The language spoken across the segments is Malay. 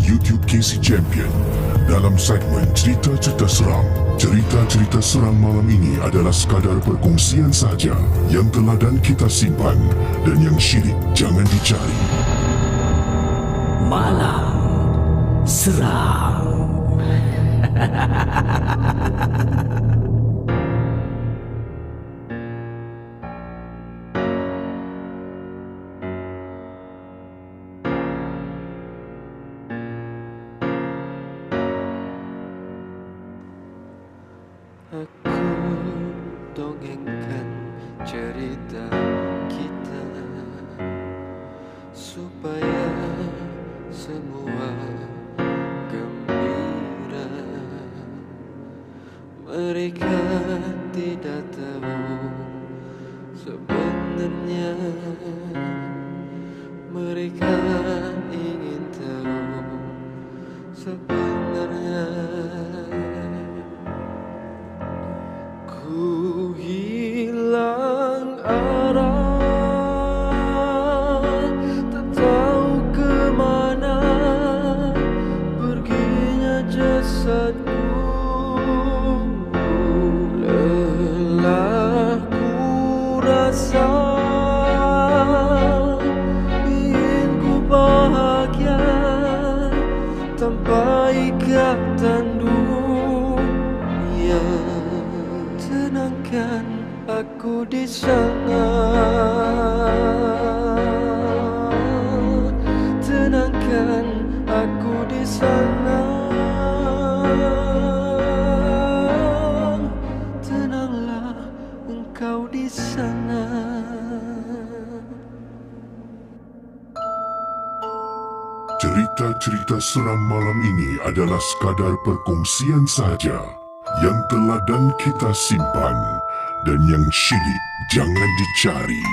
YouTube KC Champion. Dalam segmen cerita-cerita seram, cerita-cerita seram malam ini adalah sekadar perkongsian saja yang telah dan kita simpan dan yang syirik jangan dicari. Malam Seram. Aku dongengkan cerita kita supaya semua gembira. Mereka tidak tahu sebenarnya mereka ingin tahu sebenarnya. Ku hilang arah, tak tahu kemana perginya jasadku. Lelah ku rasa, ingin ku bahagia tanpa ikatan dunia. Tenangkan aku di sana, tenangkan aku di sana, tenanglah engkau di sana. Cerita-cerita seram malam ini adalah sekadar perkongsian saja yang telah dan kita simpan dan yang syirik jangan dicari.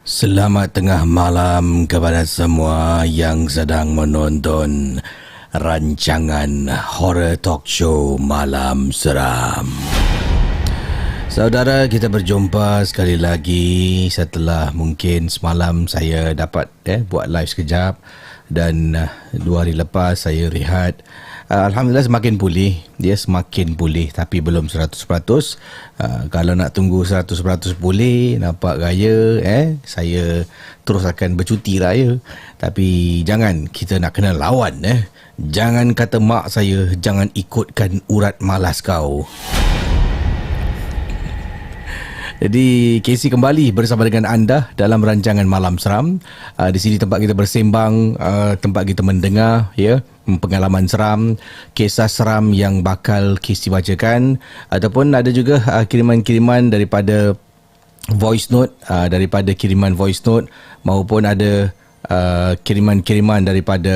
Selamat tengah malam kepada semua yang sedang menonton rancangan horror talk show Malam Seram. Saudara, kita berjumpa sekali lagi setelah mungkin semalam saya dapat buat live sekejap dan 2 hari lepas saya rehat. Alhamdulillah semakin pulih. Dia semakin pulih tapi belum 100%. Kalau nak tunggu 100% pulih, nampak gaya, saya terus akan bercuti raya. Tapi jangan, kita nak kena lawan. Jangan kata mak saya, jangan ikutkan urat malas kau. Jadi KC kembali bersama dengan anda dalam rancangan Malam Seram. Di sini tempat kita bersembang, tempat kita mendengar pengalaman seram, kisah seram yang bakal KC bacakan, ataupun ada juga kiriman-kiriman daripada voice note, maupun ada kiriman-kiriman daripada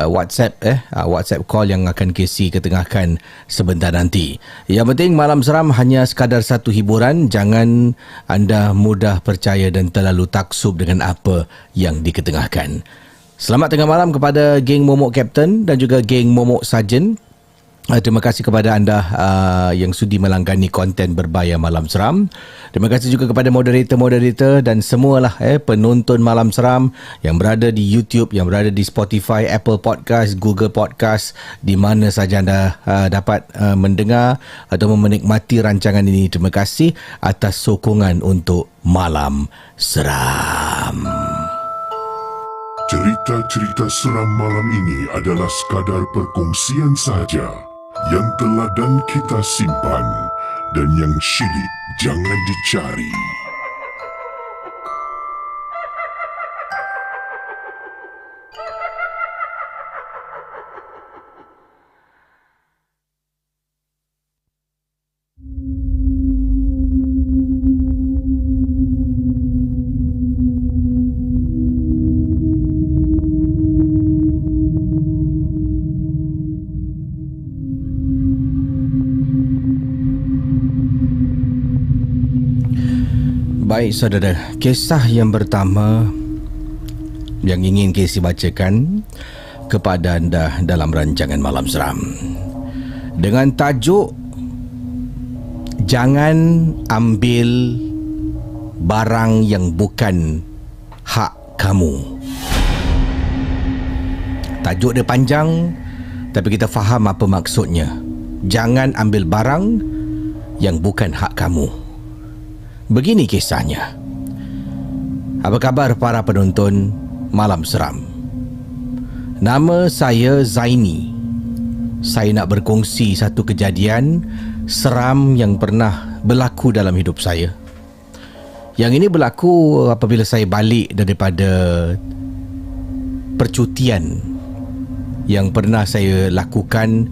WhatsApp WhatsApp call yang akan KC ketengahkan sebentar nanti. Yang penting Malam Seram hanya sekadar satu hiburan. Jangan anda mudah percaya dan terlalu taksub dengan apa yang diketengahkan. Selamat tengah malam kepada geng Momok Captain dan juga geng Momok Sarjan. Terima kasih kepada anda yang sudi melanggani konten berbayar Malam Seram. Terima kasih juga kepada moderator-moderator dan semualah penonton Malam Seram yang berada di YouTube, yang berada di Spotify, Apple Podcast, Google Podcast, di mana saja anda dapat mendengar atau menikmati rancangan ini. Terima kasih atas sokongan untuk Malam Seram. Cerita-cerita seram malam ini adalah sekadar perkongsian saja yang telah dan kita simpan dan yang syirik jangan dicari. Baik saudara, kisah yang pertama yang ingin KC bacakan kepada anda dalam rancangan Malam Seram dengan tajuk Jangan ambil barang yang bukan hak kamu. Tajuk dia panjang, tapi kita faham apa maksudnya. Jangan ambil barang yang bukan hak kamu. Begini kisahnya. Apa khabar para penonton Malam Seram? Nama saya Zaini. Saya nak berkongsi satu kejadian seram yang pernah berlaku dalam hidup saya. Yang ini berlaku apabila saya balik daripada percutian yang pernah saya lakukan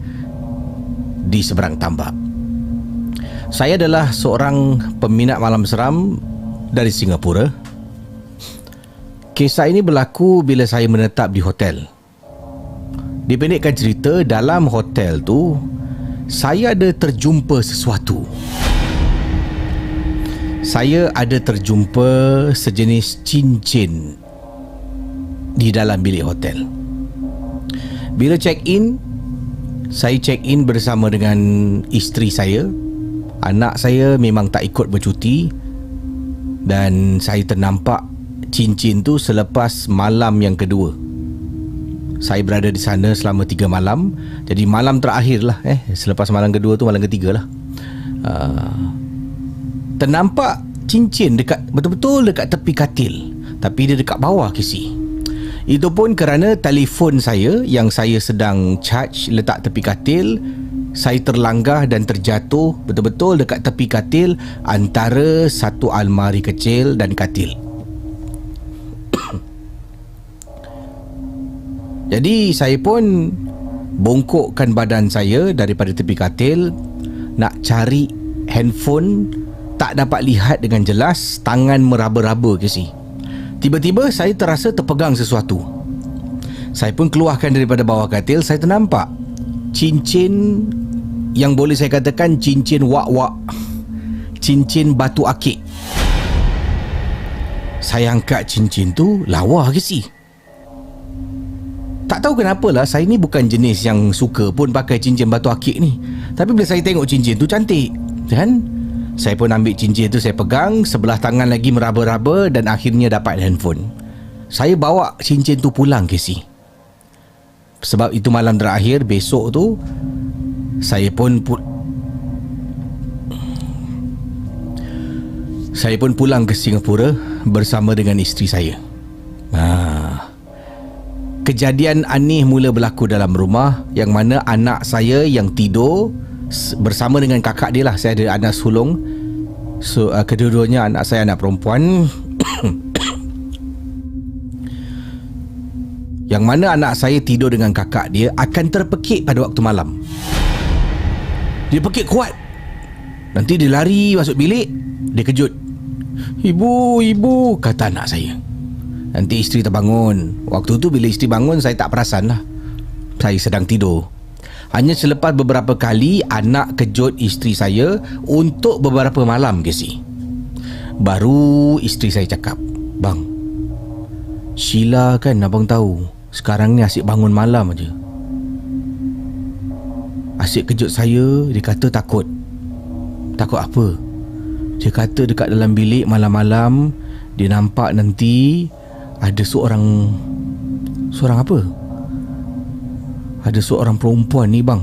di seberang tambak. Saya adalah seorang peminat malam seram dari Singapura. Kisah ini berlaku bila saya menetap di hotel. Dipendekkan cerita, dalam hotel tu saya ada terjumpa sesuatu. Saya ada terjumpa sejenis cincin di dalam bilik hotel. Bila check-in, saya check-in bersama dengan isteri saya. Anak saya memang tak ikut bercuti, dan saya ternampak cincin tu selepas malam yang kedua. Saya berada di sana selama 3 malam. Jadi malam terakhir lah, selepas malam kedua tu malam ketiga lah. Ternampak cincin dekat, betul-betul dekat tepi katil, tapi dia dekat bawah kisi. Itu pun kerana telefon saya yang saya sedang charge letak tepi katil, saya terlanggah dan terjatuh betul-betul dekat tepi katil antara satu almari kecil dan katil. Jadi saya pun bongkokkan badan saya daripada tepi katil, nak cari handphone, tak dapat lihat dengan jelas, tangan meraba-raba ke si. Tiba-tiba saya terasa terpegang sesuatu. Saya pun keluarkan daripada bawah katil. Saya ternampak cincin yang boleh saya katakan cincin wak-wak, cincin batu akik. Saya angkat cincin tu, lawa ke si. Tak tahu kenapalah, saya ni bukan jenis yang suka pun pakai cincin batu akik ni. Tapi bila saya tengok cincin tu cantik, kan? Saya pun ambil cincin tu, saya pegang, sebelah tangan lagi meraba-raba, dan akhirnya dapat handphone. Saya bawa cincin tu pulang ke si. Sebab itu malam terakhir. Besok tu saya pun pulang ke Singapura bersama dengan isteri saya. Kejadian aneh mula berlaku dalam rumah, yang mana anak saya yang tidur bersama dengan kakak dia lah. Saya ada anak sulung. So kedua-duanya anak saya anak perempuan. Yang mana anak saya tidur dengan kakak dia akan terpekik pada waktu malam. Dia pekik kuat. Nanti dia lari masuk bilik. Dia kejut. Ibu, kata anak saya. Nanti isteri terbangun. Waktu tu bila isteri bangun, saya tak perasan lah. Saya sedang tidur. Hanya selepas beberapa kali anak kejut isteri saya untuk beberapa malam ke si. Baru isteri saya cakap, "Bang, Sheila kan abang tahu sekarang ni asyik bangun malam aja. Asyik kejut saya." Dia kata takut. Takut apa? Dia kata dekat dalam bilik malam-malam dia nampak nanti ada seorang apa? Ada seorang perempuan ni bang.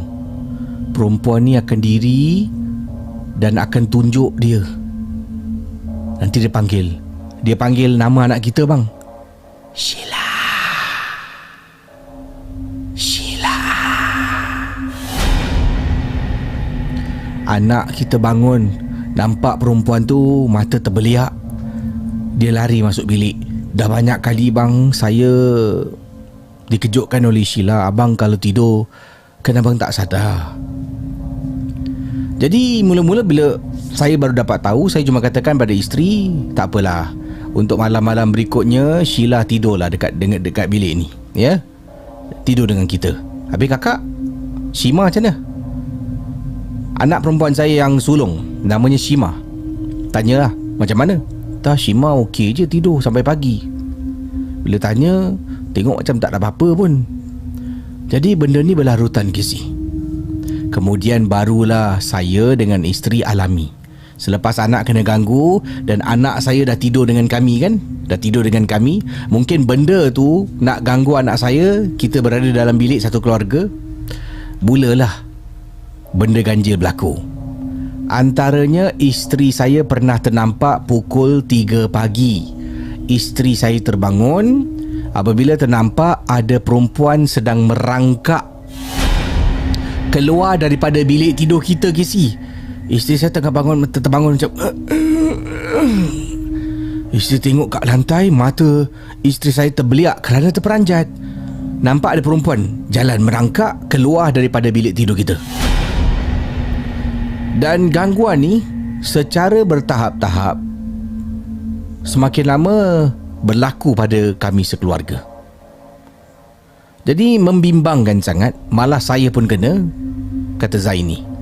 Perempuan ni akan diri dan akan tunjuk dia. Nanti dia panggil nama anak kita bang. Sheila. Anak kita bangun, nampak perempuan tu, mata terbeliak. Dia lari masuk bilik. Dah banyak kali bang saya dikejutkan oleh Sheila. Abang kalau tidur, kan abang tak sadar. Jadi mula-mula bila saya baru dapat tahu, saya cuma katakan pada isteri, tak apalah, untuk malam-malam berikutnya Sheila tidurlah dekat bilik ni, ya, tidur dengan kita. Habis kakak Shima macam mana? Anak perempuan saya yang sulung, namanya Shima. Tanyalah macam mana. Tak, Shima okey je tidur sampai pagi. Bila tanya, tengok macam tak ada apa-apa pun. Jadi benda ni berlarutan kisi. Kemudian barulah saya dengan isteri alami. Selepas anak kena ganggu dan anak saya dah tidur dengan kami kan, dah tidur dengan kami, mungkin benda tu nak ganggu anak saya. Kita berada dalam bilik satu keluarga, mulalah benda ganjil berlaku. Antaranya isteri saya pernah ternampak pukul 3 pagi. Isteri saya terbangun apabila ternampak ada perempuan sedang merangkak keluar daripada bilik tidur kita, Casey. Isteri saya tengah terbangun macam isteri tengok kat lantai, mata isteri saya terbeliak kerana terperanjat. Nampak ada perempuan jalan merangkak keluar daripada bilik tidur kita. Dan gangguan ni secara bertahap-tahap semakin lama berlaku pada kami sekeluarga. Jadi membimbangkan sangat, malah saya pun kena, kata Zaini.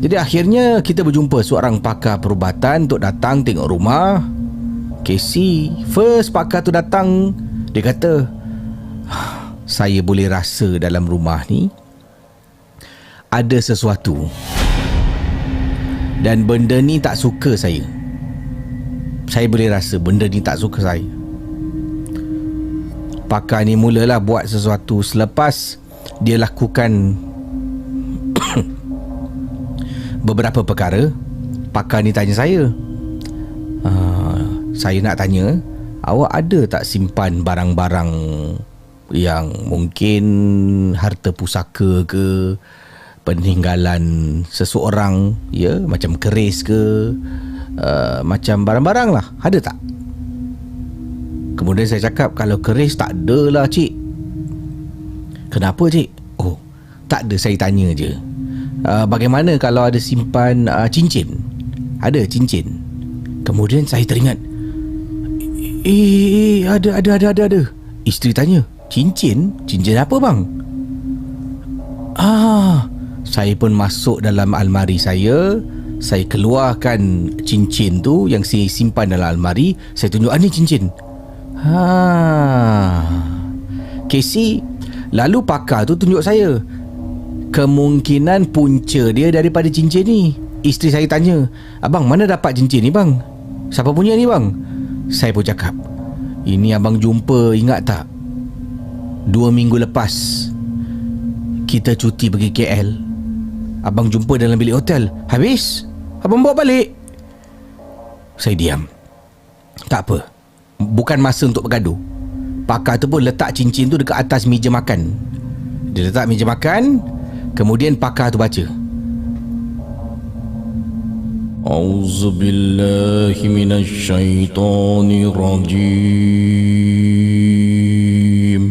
Jadi akhirnya kita berjumpa seorang pakar perubatan untuk datang tengok rumah. Casey, first pakar tu datang, dia kata, saya boleh rasa dalam rumah ni ada sesuatu. Dan benda ni tak suka saya. Saya boleh rasa benda ni tak suka saya. Pakar ni mulalah buat sesuatu. Selepas dia lakukan beberapa perkara, pakar ni tanya saya, saya nak tanya, awak ada tak simpan barang-barang yang mungkin harta pusaka ke, peninggalan seseorang, ya, macam keris ke, macam barang-barang lah, ada tak? Kemudian saya cakap, kalau keris tak ada lah cik. Kenapa cik? Oh, tak ada, saya tanya je. Bagaimana kalau ada simpan cincin? Ada cincin. Kemudian saya teringat, ada. Isteri tanya, cincin? Cincin apa bang? Saya pun masuk dalam almari saya keluarkan cincin tu yang saya simpan dalam almari. Saya tunjuk, ni cincin. Casey, lalu pakar tu tunjuk saya, kemungkinan punca dia daripada cincin ni. Isteri saya tanya, abang mana dapat cincin ni bang? Siapa punya ni bang? Saya pun cakap, ini abang jumpa, ingat tak? 2 minggu lepas kita cuti pergi KL, abang jumpa dalam bilik hotel. Habis abang bawa balik. Saya diam. Tak apa, bukan masa untuk bergaduh. Pakar tu pun letak cincin tu dekat atas meja makan. Dia letak meja makan. Kemudian pakar tu baca, Auzubillahi minasyaitonirrajim.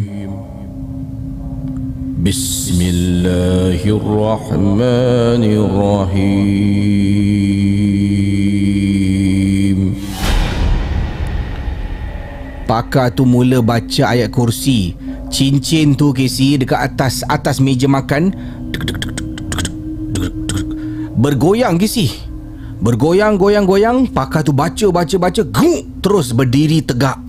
Bismillahirrahmanirrahim. Pakar tu mula baca ayat kursi. Cincin tu, Casey, dekat atas meja makan bergoyang, Casey. Bergoyang. Pakar tu baca, terus berdiri tegak.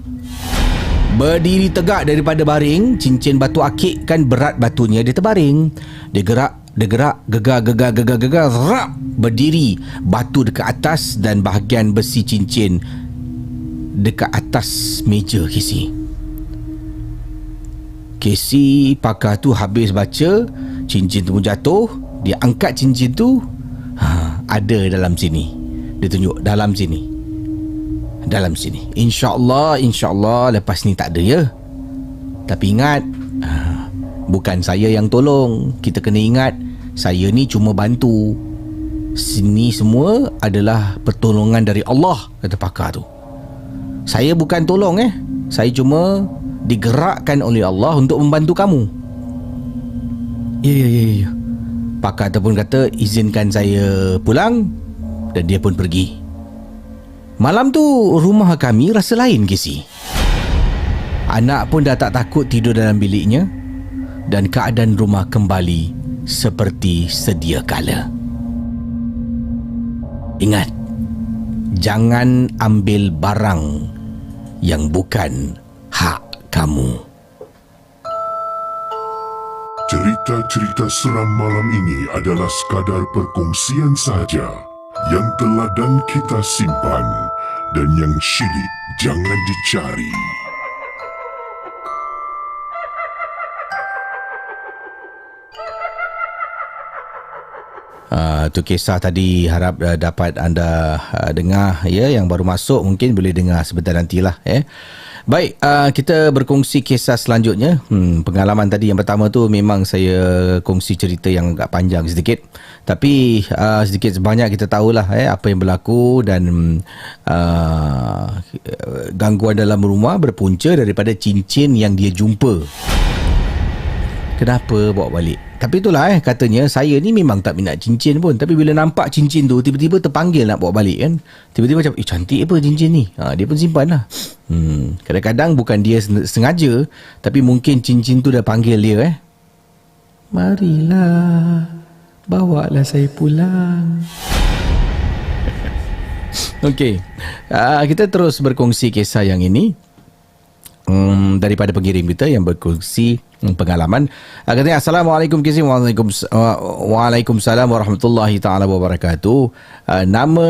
Berdiri tegak daripada baring. Cincin batu akik kan berat batunya, dia terbaring. Dia gerak, gegar, rap, berdiri. Batu dekat atas dan bahagian besi cincin dekat atas meja, Casey, pakar tu habis baca, cincin tu pun jatuh. Dia angkat cincin tu, ada dalam sini. Dia tunjuk, dalam sini. InsyaAllah lepas ni tak ada ya. Tapi ingat, bukan saya yang tolong. Kita kena ingat, saya ni cuma bantu. Sini semua adalah pertolongan dari Allah, kata pakar tu. Saya bukan tolong saya cuma digerakkan oleh Allah untuk membantu kamu. Ya. Pakar tu pun kata, izinkan saya pulang. Dan dia pun pergi. Malam tu rumah kami rasa lain, Casey. Anak pun dah tak takut tidur dalam biliknya. Dan keadaan rumah kembali seperti sedia kala. Ingat, jangan ambil barang yang bukan hak kamu. Cerita-cerita seram malam ini adalah sekadar perkongsian sahaja yang teladan kita simpan dan yang syilid jangan dicari. Tu kisah tadi, harap dapat anda dengar ya. Yang baru masuk mungkin boleh dengar sebentar nantilah ya. Baik, kita berkongsi kisah selanjutnya. Pengalaman tadi yang pertama tu memang saya kongsi cerita yang agak panjang sedikit. Tapi sedikit sebanyak kita tahulah apa yang berlaku, dan gangguan dalam rumah berpunca daripada cincin yang dia jumpa. Kenapa bawa balik? Tapi itulah katanya saya ni memang tak minat cincin pun, tapi bila nampak cincin tu tiba-tiba terpanggil nak bawa balik kan. Tiba-tiba macam cantik apa cincin ni. Dia pun simpan lah. Kadang-kadang bukan dia sengaja, tapi mungkin cincin tu dah panggil dia marilah, bawalah saya pulang. Okey, kita terus berkongsi kisah yang ini daripada pengirim kita yang berkongsi pengalaman. Katanya, Assalamualaikum Kisim. Waalaikumsalam warahmatullahi ta'ala wabarakatuh. Nama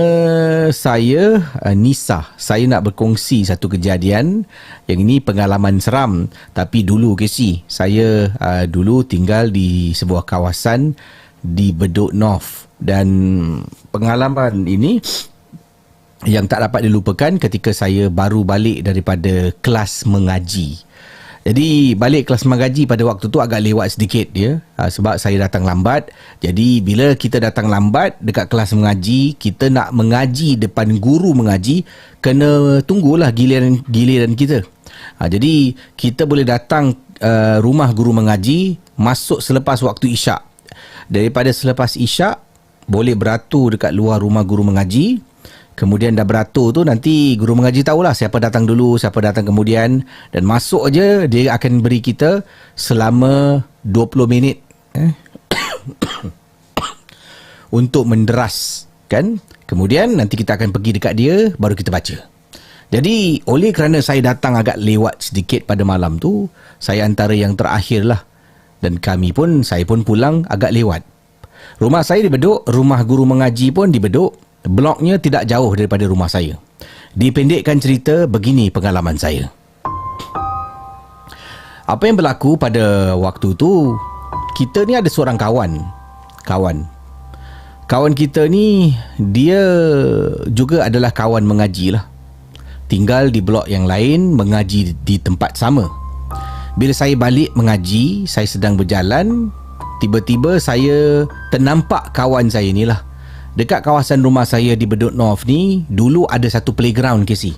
saya Nisa. Saya nak berkongsi satu kejadian. Yang ini pengalaman seram. Tapi dulu Kisi, saya dulu tinggal di sebuah kawasan di Bedok North. Dan pengalaman ini yang tak dapat dilupakan ketika saya baru balik daripada kelas mengaji. Jadi balik kelas mengaji pada waktu tu agak lewat sedikit dia, sebab saya datang lambat. Jadi bila kita datang lambat dekat kelas mengaji, kita nak mengaji depan guru mengaji, kena tunggulah giliran kita. Jadi kita boleh datang rumah guru mengaji masuk selepas waktu isyak. Daripada selepas isyak boleh beratur dekat luar rumah guru mengaji. Kemudian dah beratur tu, nanti guru mengaji tahulah siapa datang dulu, siapa datang kemudian, dan masuk aja dia akan beri kita selama 20 minit untuk menderas kan. Kemudian nanti kita akan pergi dekat dia, baru kita baca. Jadi oleh kerana saya datang agak lewat sedikit pada malam tu, saya antara yang terakhir lah, dan saya pun pulang agak lewat. Rumah saya di Bedok, rumah guru mengaji pun di Bedok. Bloknya tidak jauh daripada rumah saya. Dipendekkan cerita, begini pengalaman saya. Apa yang berlaku pada waktu tu, kita ni ada seorang kawan. Kawan kita ni, dia juga adalah kawan mengaji lah. Tinggal di blok yang lain, mengaji di tempat sama. Bila saya balik mengaji, saya sedang berjalan, tiba-tiba saya ternampak kawan saya ni lah. Dekat kawasan rumah saya di Bedok North ni, dulu ada satu playground Casey.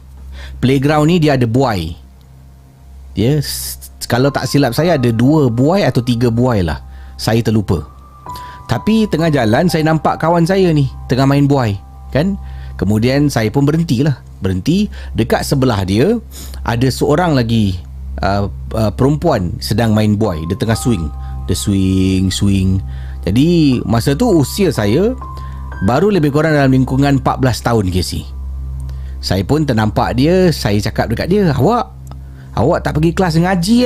Playground ni dia ada buai. Dia, kalau tak silap saya ada 2 buai atau 3 buai lah. Saya terlupa. Tapi tengah jalan saya nampak kawan saya ni tengah main buai kan. Kemudian saya pun berhenti. Dekat sebelah dia ada seorang lagi perempuan sedang main buai. Dia tengah swing. Dia swing. Jadi masa tu usia saya baru lebih kurang dalam lingkungan 14 tahun Casey. Saya pun ternampak dia. Saya cakap dekat dia, Awak tak pergi kelas ngaji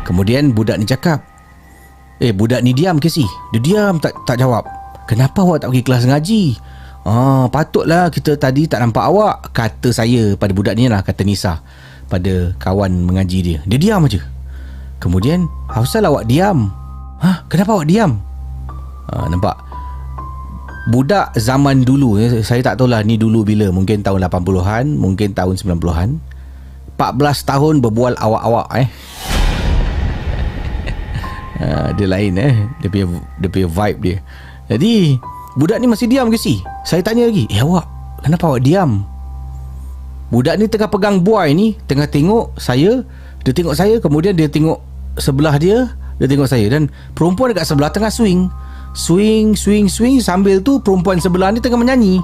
Kemudian budak ni cakap, budak ni diam Casey. Dia diam, tak jawab. Kenapa awak tak pergi kelas ngaji? Patutlah kita tadi tak nampak awak, kata saya pada budak ni lah, kata Nisa pada kawan mengaji dia. Dia diam aja. Kemudian, asal awak diam? Kenapa awak diam? Nampak budak zaman dulu, saya tak tahulah ni dulu bila, mungkin tahun 80-an, mungkin tahun 90-an, 14 tahun berbual awak-awak dia lain dia punya vibe dia. Jadi budak ni masih diam ke si? Saya tanya lagi, awak kenapa awak diam? Budak ni tengah pegang buai ni, tengah tengok saya. Dia tengok saya, kemudian dia tengok sebelah dia tengok saya, dan perempuan dekat sebelah tengah swing. Sambil tu perempuan sebelah ni tengah menyanyi.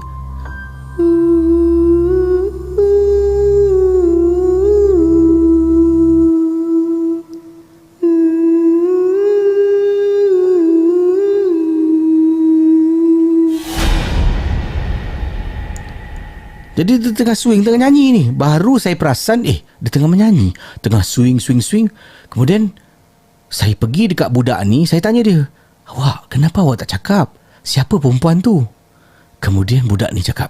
Jadi dia tengah swing, tengah nyanyi ni. Baru saya perasan, dia tengah menyanyi, tengah swing. Kemudian saya pergi dekat budak ni, saya tanya dia, awak, kenapa awak tak cakap? siapa perempuan tu? Kemudian budak ni cakap,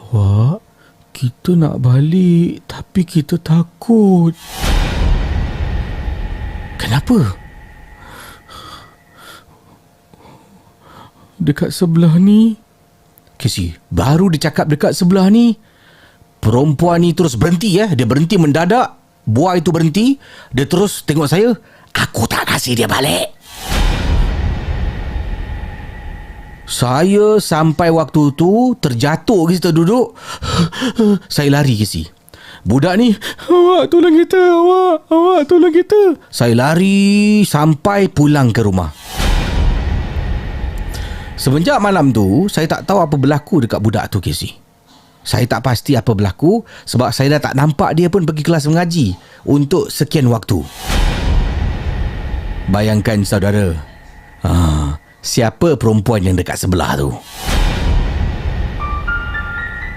"Wak, kita nak balik tapi kita takut." "Kenapa?" "Dekat sebelah ni." Casey, baru dia cakap dekat sebelah ni, perempuan ni terus berhenti. Dia berhenti mendadak. Buai tu berhenti. Dia terus tengok saya. "Aku tak kasih dia balik." Saya sampai waktu tu terjatuh ke situ duduk. Saya lari ke si. Budak ni, "Awak tolong kita, awak tolong kita." Saya lari sampai pulang ke rumah. Semenjak malam tu, saya tak tahu apa berlaku dekat budak tu, Casey. Saya tak pasti apa berlaku sebab saya dah tak nampak dia pun pergi kelas mengaji untuk sekian waktu. Bayangkan saudara, siapa perempuan yang dekat sebelah tu?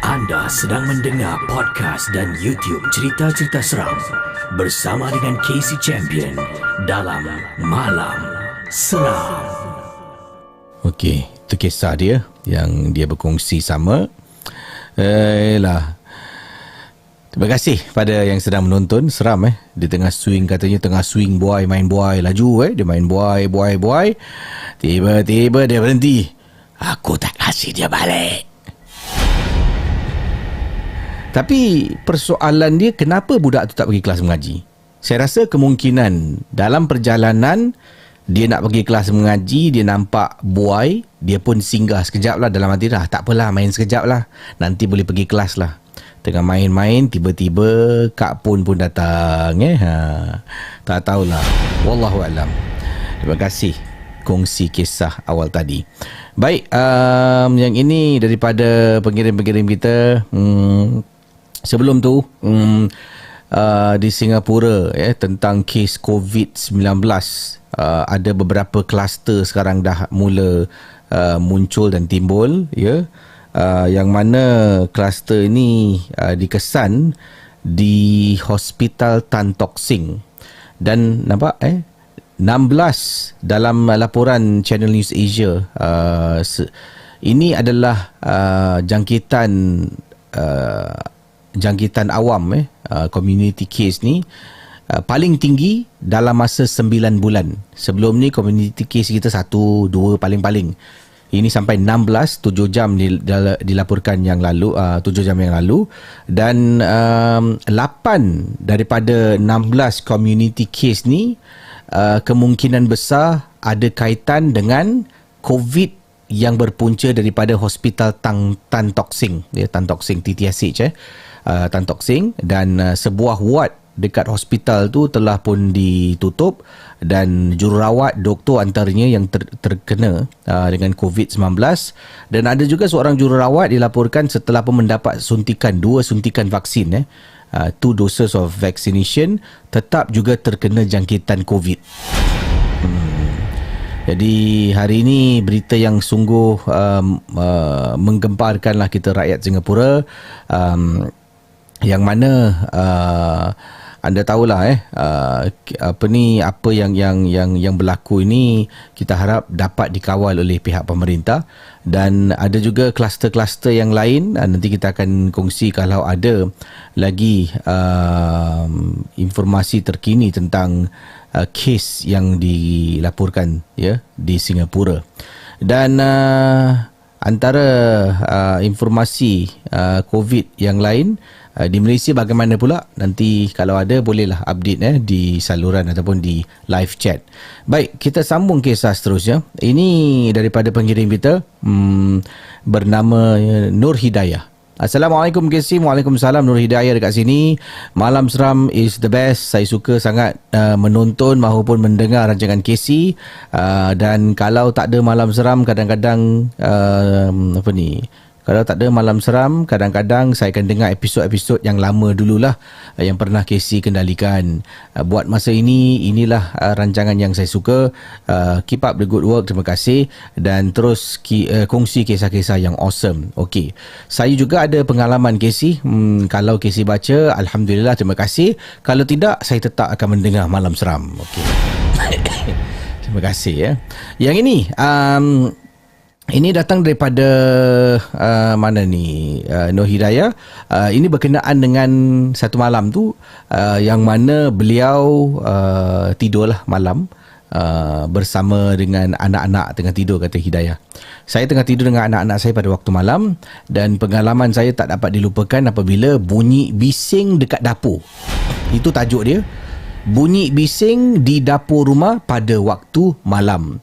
Anda sedang mendengar podcast dan YouTube cerita-cerita seram bersama dengan Casey Champion dalam Malam Seram. Okey, itu kisah dia yang dia berkongsi sama. Terima kasih pada yang sedang menonton. Seram Di tengah swing, katanya tengah swing buai, main buai laju dia main buai. Tiba-tiba dia berhenti. Aku tak kasih dia balik. Tapi persoalan dia, kenapa budak tu tak pergi kelas mengaji? Saya rasa kemungkinan dalam perjalanan dia nak pergi kelas mengaji, dia nampak buai, dia pun singgah sekejap lah dalam hati dah. Tak apalah, main sekejap lah. Nanti boleh pergi kelas lah. Tengah main-main, tiba-tiba Kak Pun datang. Tak tahulah. Wallahualam. Terima kasih kongsi kisah awal tadi. Baik, yang ini daripada pengirim-pengirim kita. Sebelum tu, di Singapura tentang kes COVID-19, ada beberapa kluster sekarang dah mula muncul dan timbul, yang mana kluster ini dikesan di Hospital Tan Tock Seng. Dan nampak 16 dalam laporan Channel News Asia, ini adalah jangkitan awam, community case ni paling tinggi dalam masa 9 bulan. Sebelum ni community case kita 1, 2 paling-paling. Ini sampai 16, 7 jam dilaporkan yang lalu, 7 jam yang lalu. Dan 8 daripada 16 community case ni kemungkinan besar ada kaitan dengan COVID yang berpunca daripada Hospital Tan Tock Seng, Tan Tock Seng TTSH, Tan Tock Seng, dan sebuah ward dekat hospital tu telah pun ditutup dan jururawat, doktor antaranya yang terkena dengan COVID-19. Dan ada juga seorang jururawat dilaporkan setelah pun mendapat suntikan 2 suntikan vaksin, 2 doses of vaccination, tetap juga terkena jangkitan COVID. Jadi hari ini berita yang sungguh menggemparkanlah kita rakyat Singapura, yang mana anda tahulah apa yang berlaku ini kita harap dapat dikawal oleh pihak pemerintah. Dan ada juga kluster-kluster yang lain, nanti kita akan kongsi kalau ada lagi informasi terkini tentang kes yang dilaporkan di Singapura. Dan antara informasi COVID yang lain di Malaysia bagaimana pula, nanti kalau ada bolehlah update di saluran ataupun di live chat. Baik, kita sambung kisah seterusnya. Ini daripada pengirim kita, bernama Nur Hidayah. Assalamualaikum Casey. Waalaikumsalam. Nur Hidayah dekat sini. Malam Seram is the best. Saya suka sangat menonton maupun mendengar rancangan Casey. Dan kalau tak ada Malam Seram, kadang-kadang kalau tak ada Malam Seram, kadang-kadang saya akan dengar episod-episod yang lama dululah, yang pernah Casey kendalikan. Buat masa ini, inilah rancangan yang saya suka. Keep up the good work. Terima kasih. Dan terus kongsi kisah-kisah yang awesome. Okey. Saya juga ada pengalaman Casey. Kalau Casey baca, Alhamdulillah, terima kasih. Kalau tidak, saya tetap akan mendengar Malam Seram. Okey. Terima kasih. Yang ini, Ini datang daripada mana ni, Nur Hidayah. Ini berkenaan dengan satu malam tu yang mana beliau tidurlah malam bersama dengan anak-anak tengah tidur, kata Hidayah. Saya tengah tidur dengan anak-anak saya pada waktu malam dan pengalaman saya tak dapat dilupakan apabila bunyi bising dekat dapur. Itu tajuk dia. Bunyi bising di dapur rumah pada waktu malam.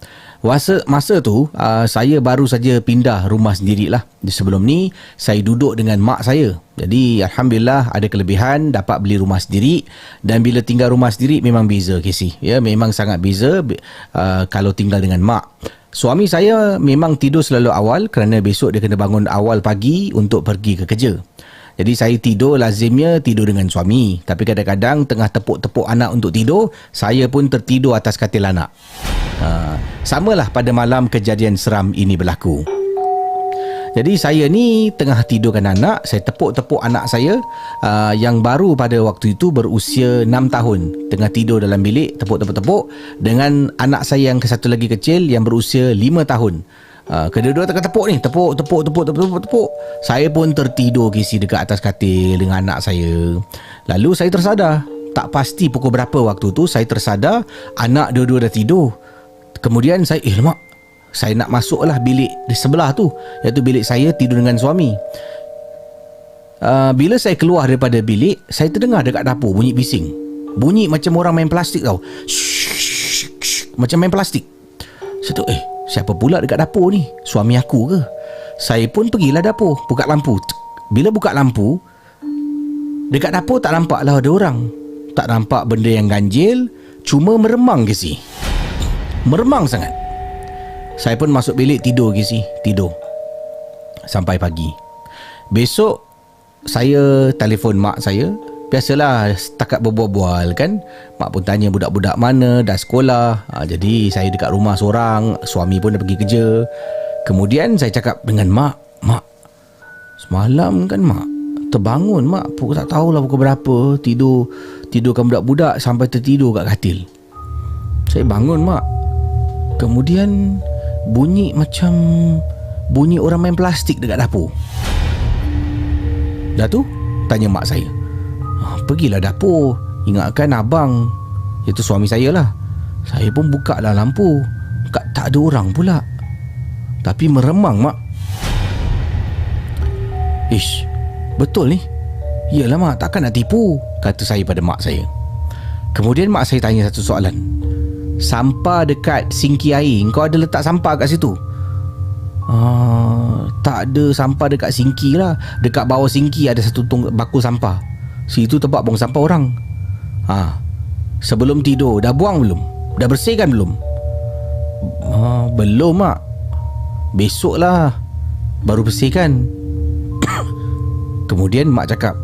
Masa tu saya baru saja pindah rumah sendirilah. Sebelum ni saya duduk dengan mak saya. Jadi alhamdulillah ada kelebihan dapat beli rumah sendiri. Dan bila tinggal rumah sendiri memang beza, Casey. Ya, memang sangat beza kalau tinggal dengan mak. Suami saya memang tidur selalu awal kerana besok dia kena bangun awal pagi untuk pergi ke kerja. Jadi saya lazimnya tidur dengan suami. Tapi kadang-kadang tengah tepuk-tepuk anak untuk tidur, saya pun tertidur atas katil anak. Samalah pada malam kejadian seram ini berlaku. Jadi saya ni tengah tidurkan anak, saya tepuk-tepuk anak saya yang baru pada waktu itu berusia 6 tahun. Tengah tidur dalam bilik, tepuk-tepuk-tepuk dengan anak saya yang satu lagi kecil yang berusia 5 tahun. Kedua-dua tengah tepuk ni, tepuk. Saya pun tertidur kisi dekat atas katil dengan anak saya. Lalu saya tersadar. Tak pasti pukul berapa waktu tu saya tersadar anak dua-dua dah tidur. Kemudian saya, lemak, saya nak masuklah bilik di sebelah tu, iaitu bilik saya tidur dengan suami. Bila saya keluar daripada bilik, saya terdengar dekat dapur bunyi bising. Bunyi macam orang main plastik tau. Macam main plastik. Saya tu, siapa pula dekat dapur ni? Suami aku ke? Saya pun pergilah dapur, buka lampu. Bila buka lampu, dekat dapur tak nampak lah ada orang. Tak nampak benda yang ganjil, cuma meremang ke si. Meremang sangat. Saya pun masuk bilik tidur ke si. Tidur sampai pagi. Besok saya telefon mak saya. Biasalah setakat berbual-bual kan. Mak pun tanya budak-budak mana, dah sekolah. Jadi saya dekat rumah seorang. Suami pun dah pergi kerja. Kemudian saya cakap dengan mak, semalam kan mak terbangun mak, tak tahulah pukul berapa, tidurkan budak-budak sampai tertidur kat katil. Saya bangun mak. Kemudian bunyi macam bunyi orang main plastik dekat dapur. Dah tu tanya mak saya, pergilah dapur, ingatkan abang, iaitu suami saya lah. Saya pun buka lah lampu, tak ada orang pula, tapi meremang mak. Ish, betul ni? Yelah mak, takkan nak tipu, kata saya pada mak saya. Kemudian mak saya tanya satu soalan. Sampah dekat sinki air, kau ada letak sampah kat situ? Tak ada sampah dekat sinki lah. Dekat bawah sinki ada satu bakul sampah. Situ tempat buang sampah orang. Sebelum tidur dah buang belum? Dah bersihkan belum? Belum mak. Besok lah baru bersihkan. Kemudian mak cakap,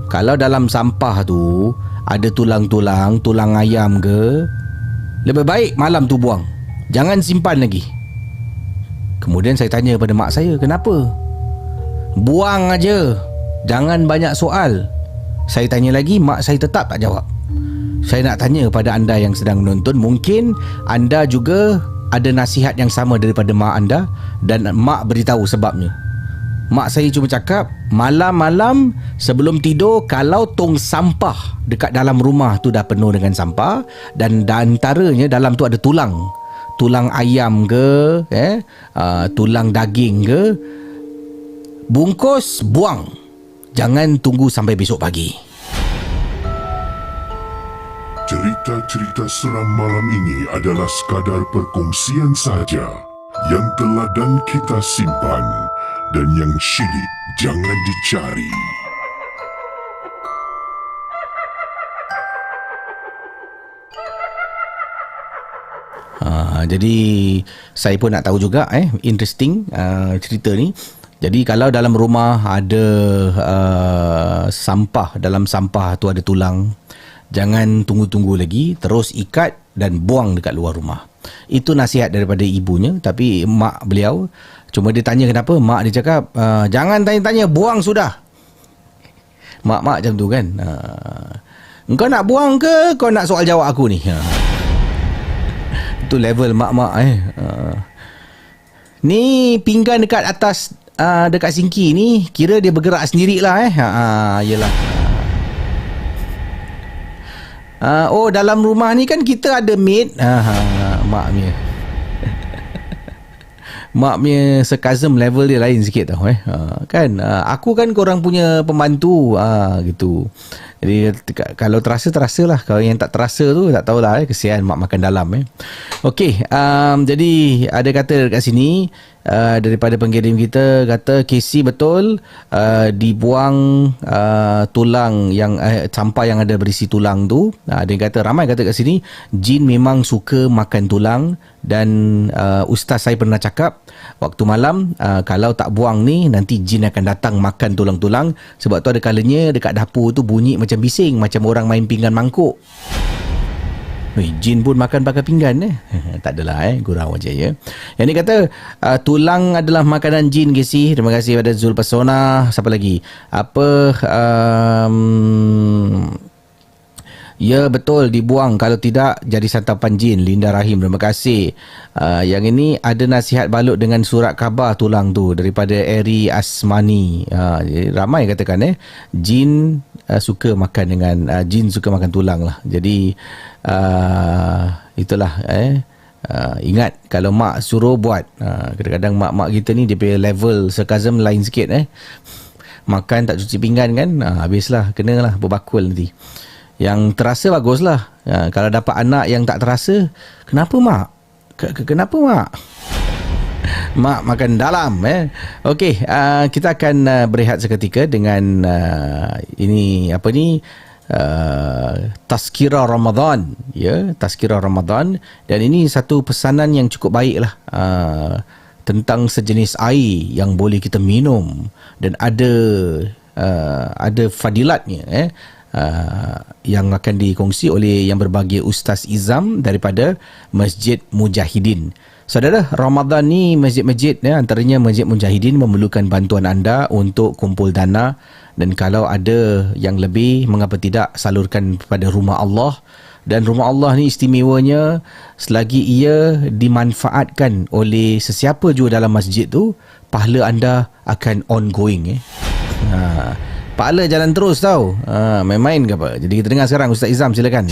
kalau dalam sampah tu ada tulang-tulang, tulang ayam ke, lebih baik malam tu buang, jangan simpan lagi. Kemudian saya tanya pada mak saya, kenapa? Buang aja, jangan banyak soal. Saya tanya lagi, mak saya tetap tak jawab. Saya nak tanya pada anda yang sedang menonton, mungkin anda juga ada nasihat yang sama daripada mak anda dan mak beritahu sebabnya. Mak saya cuma cakap, malam-malam sebelum tidur, kalau tong sampah dekat dalam rumah tu dah penuh dengan sampah dan antaranya dalam tu ada tulang ayam ke, tulang daging ke, bungkus, buang. Jangan tunggu sampai besok pagi. Cerita-cerita seram malam ini adalah sekadar perkongsian saja yang telah dan kita simpan, dan yang syilid jangan dicari. Jadi saya pun nak tahu juga interesting cerita ni. Jadi kalau dalam rumah ada sampah, dalam sampah tu ada tulang, jangan tunggu-tunggu lagi, terus ikat dan buang dekat luar rumah. Itu nasihat daripada ibunya. Tapi mak beliau, cuma dia tanya kenapa, mak dia cakap, jangan tanya-tanya, buang sudah. Mak-mak macam tu kan. Engkau nak buang ke kau nak soal jawab aku ni? Itu level mak-mak. Ni pinggan dekat atas dekat sinki ni kira dia bergerak sendirilah Yelah. Oh, dalam rumah ni kan kita ada maid. Maknya sarcasm level dia lain sikit tau kan. Aku kan korang punya pembantu gitu. Jadi kalau terasa lah. Kalau yang tak terasa tu tak tahulah kesian mak makan dalam Okey, jadi ada kata dekat sini daripada pengirim kita, kata KC betul dibuang tulang yang sampah yang ada berisi tulang tu. Dia kata ramai kata kat sini jin memang suka makan tulang. Dan ustaz saya pernah cakap waktu malam kalau tak buang ni nanti jin akan datang makan tulang-tulang. Sebab tu ada kalanya dekat dapur tu bunyi macam bising, macam orang main pinggan mangkuk. Jin pun makan pakai pinggan Tak adalah gurau aja ya. Yang ni kata tulang adalah makanan jin Casey. Terima kasih pada Zul Pesona. Siapa lagi? Ya betul, dibuang, kalau tidak jadi santapan jin. Linda Rahim, terima kasih. Yang ini ada nasihat balut dengan surat khabar tulang tu daripada Eri Asmani. Ramai katakan jin suka makan dengan jin suka makan tulang lah. Jadi itulah ingat kalau mak suruh buat. Kadang-kadang mak-mak kita ni dia punya level sarcasm lain sikit makan tak cuci pinggan kan, habislah, kenalah berbakul nanti. Yang terasa baguslah. Kalau dapat anak yang tak terasa, kenapa mak? Kenapa mak? Mak makan dalam Okey, kita akan berehat seketika dengan ini apa ni, Tazkirah Ramadan Tazkirah Ramadan. Dan ini satu pesanan yang cukup baiklah tentang sejenis air yang boleh kita minum dan ada fadilatnya yang akan dikongsi oleh yang berbahagia Ustaz Izam daripada Masjid Mujahidin. Saudara, Ramadan ni masjid-masjid antaranya Masjid Mujahidin memerlukan bantuan anda untuk kumpul dana, dan kalau ada yang lebih, mengapa tidak salurkan kepada Rumah Allah. Dan Rumah Allah ni istimewanya selagi ia dimanfaatkan oleh sesiapa jua dalam masjid tu, pahala anda akan ongoing pahala jalan terus tau. Main-main ke apa. Jadi kita dengar sekarang Ustaz Izam, silakan.